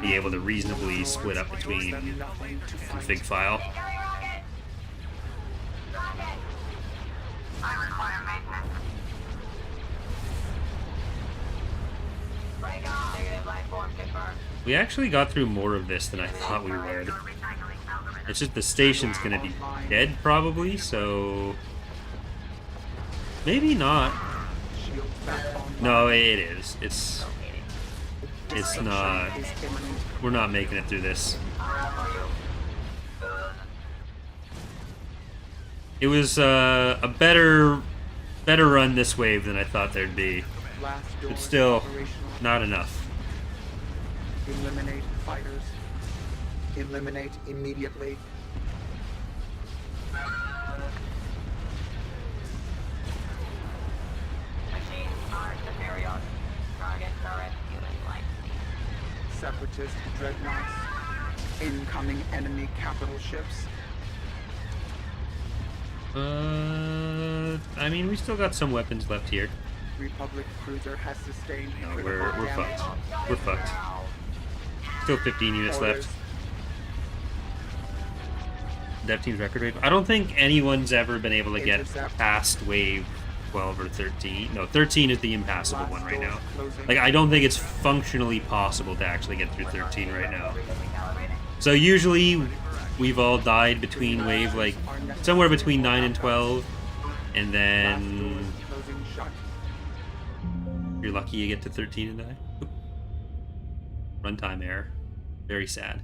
be able to reasonably split up between config file. Rocket. Rocket. I require maintenance. We actually got through more of this than I thought we would. It's just the station's gonna be dead, probably, so... Maybe not. No, it is. It's not... We're not making it through this. It was a better run this wave than I thought there'd be. But still, not enough. Eliminate fighters. Eliminate immediately. Machines are superior. Targets are at human life. Separatist dreadnoughts. Incoming enemy capital ships. I mean, we still got some weapons left here. Republic cruiser has sustained No, critical we're damage. fucked. We're fucked. Still 15 units left. Dev team's record wave. I don't think anyone's ever been able to get Intercept. past wave 12 or 13. No, 13 is the impassable one right now. Closing. Like, I don't think it's functionally possible to actually get through 13 right now. So usually we've all died between wave, like, somewhere between 9 and 12. And then Closing shut. you're lucky you get to 13 and die. Oop. Runtime error. Very sad.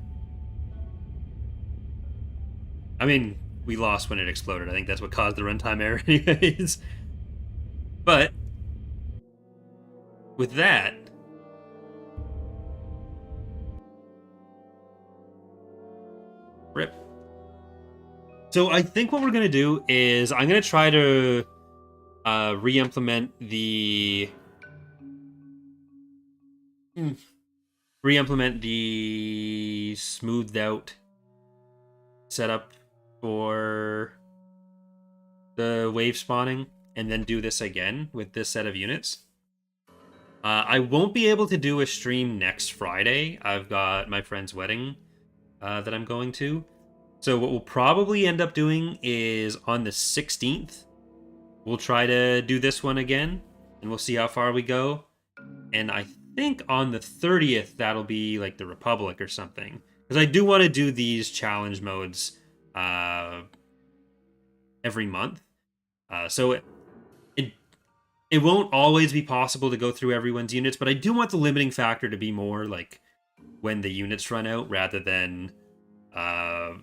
I mean, we lost when it exploded. I think that's what caused the runtime error anyways. But with that, rip. So I think what we're going to do is I'm going to try to re-implement the smoothed out setup for the wave spawning, and then do this again with this set of units. I won't be able to do a stream next Friday. I've got my friend's wedding that I'm going to. So what we'll probably end up doing is on the 16th, we'll try to do this one again, and we'll see how far we go. And I think on the 30th, that'll be like the Republic or something. Because I do want to do these challenge modes every month. So it won't always be possible to go through everyone's units, but I do want the limiting factor to be more like when the units run out rather than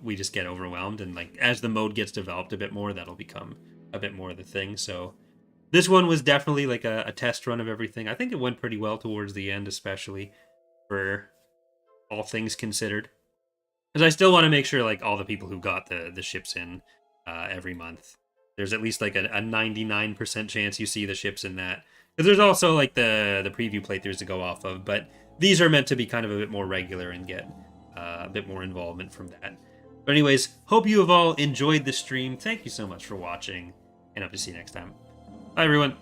we just get overwhelmed. And like as the mode gets developed a bit more, that'll become a bit more of the thing. So this one was definitely like a test run of everything. I think it went pretty well towards the end, especially for all things considered. Because I still want to make sure like all the people who got the ships in every month, there's at least like a 99% chance you see the ships in that. Because there's also like the preview playthroughs to go off of, but these are meant to be kind of a bit more regular and get a bit more involvement from that. But anyways, hope you have all enjoyed the stream. Thank you so much for watching, and hope to see you next time. Bye, everyone.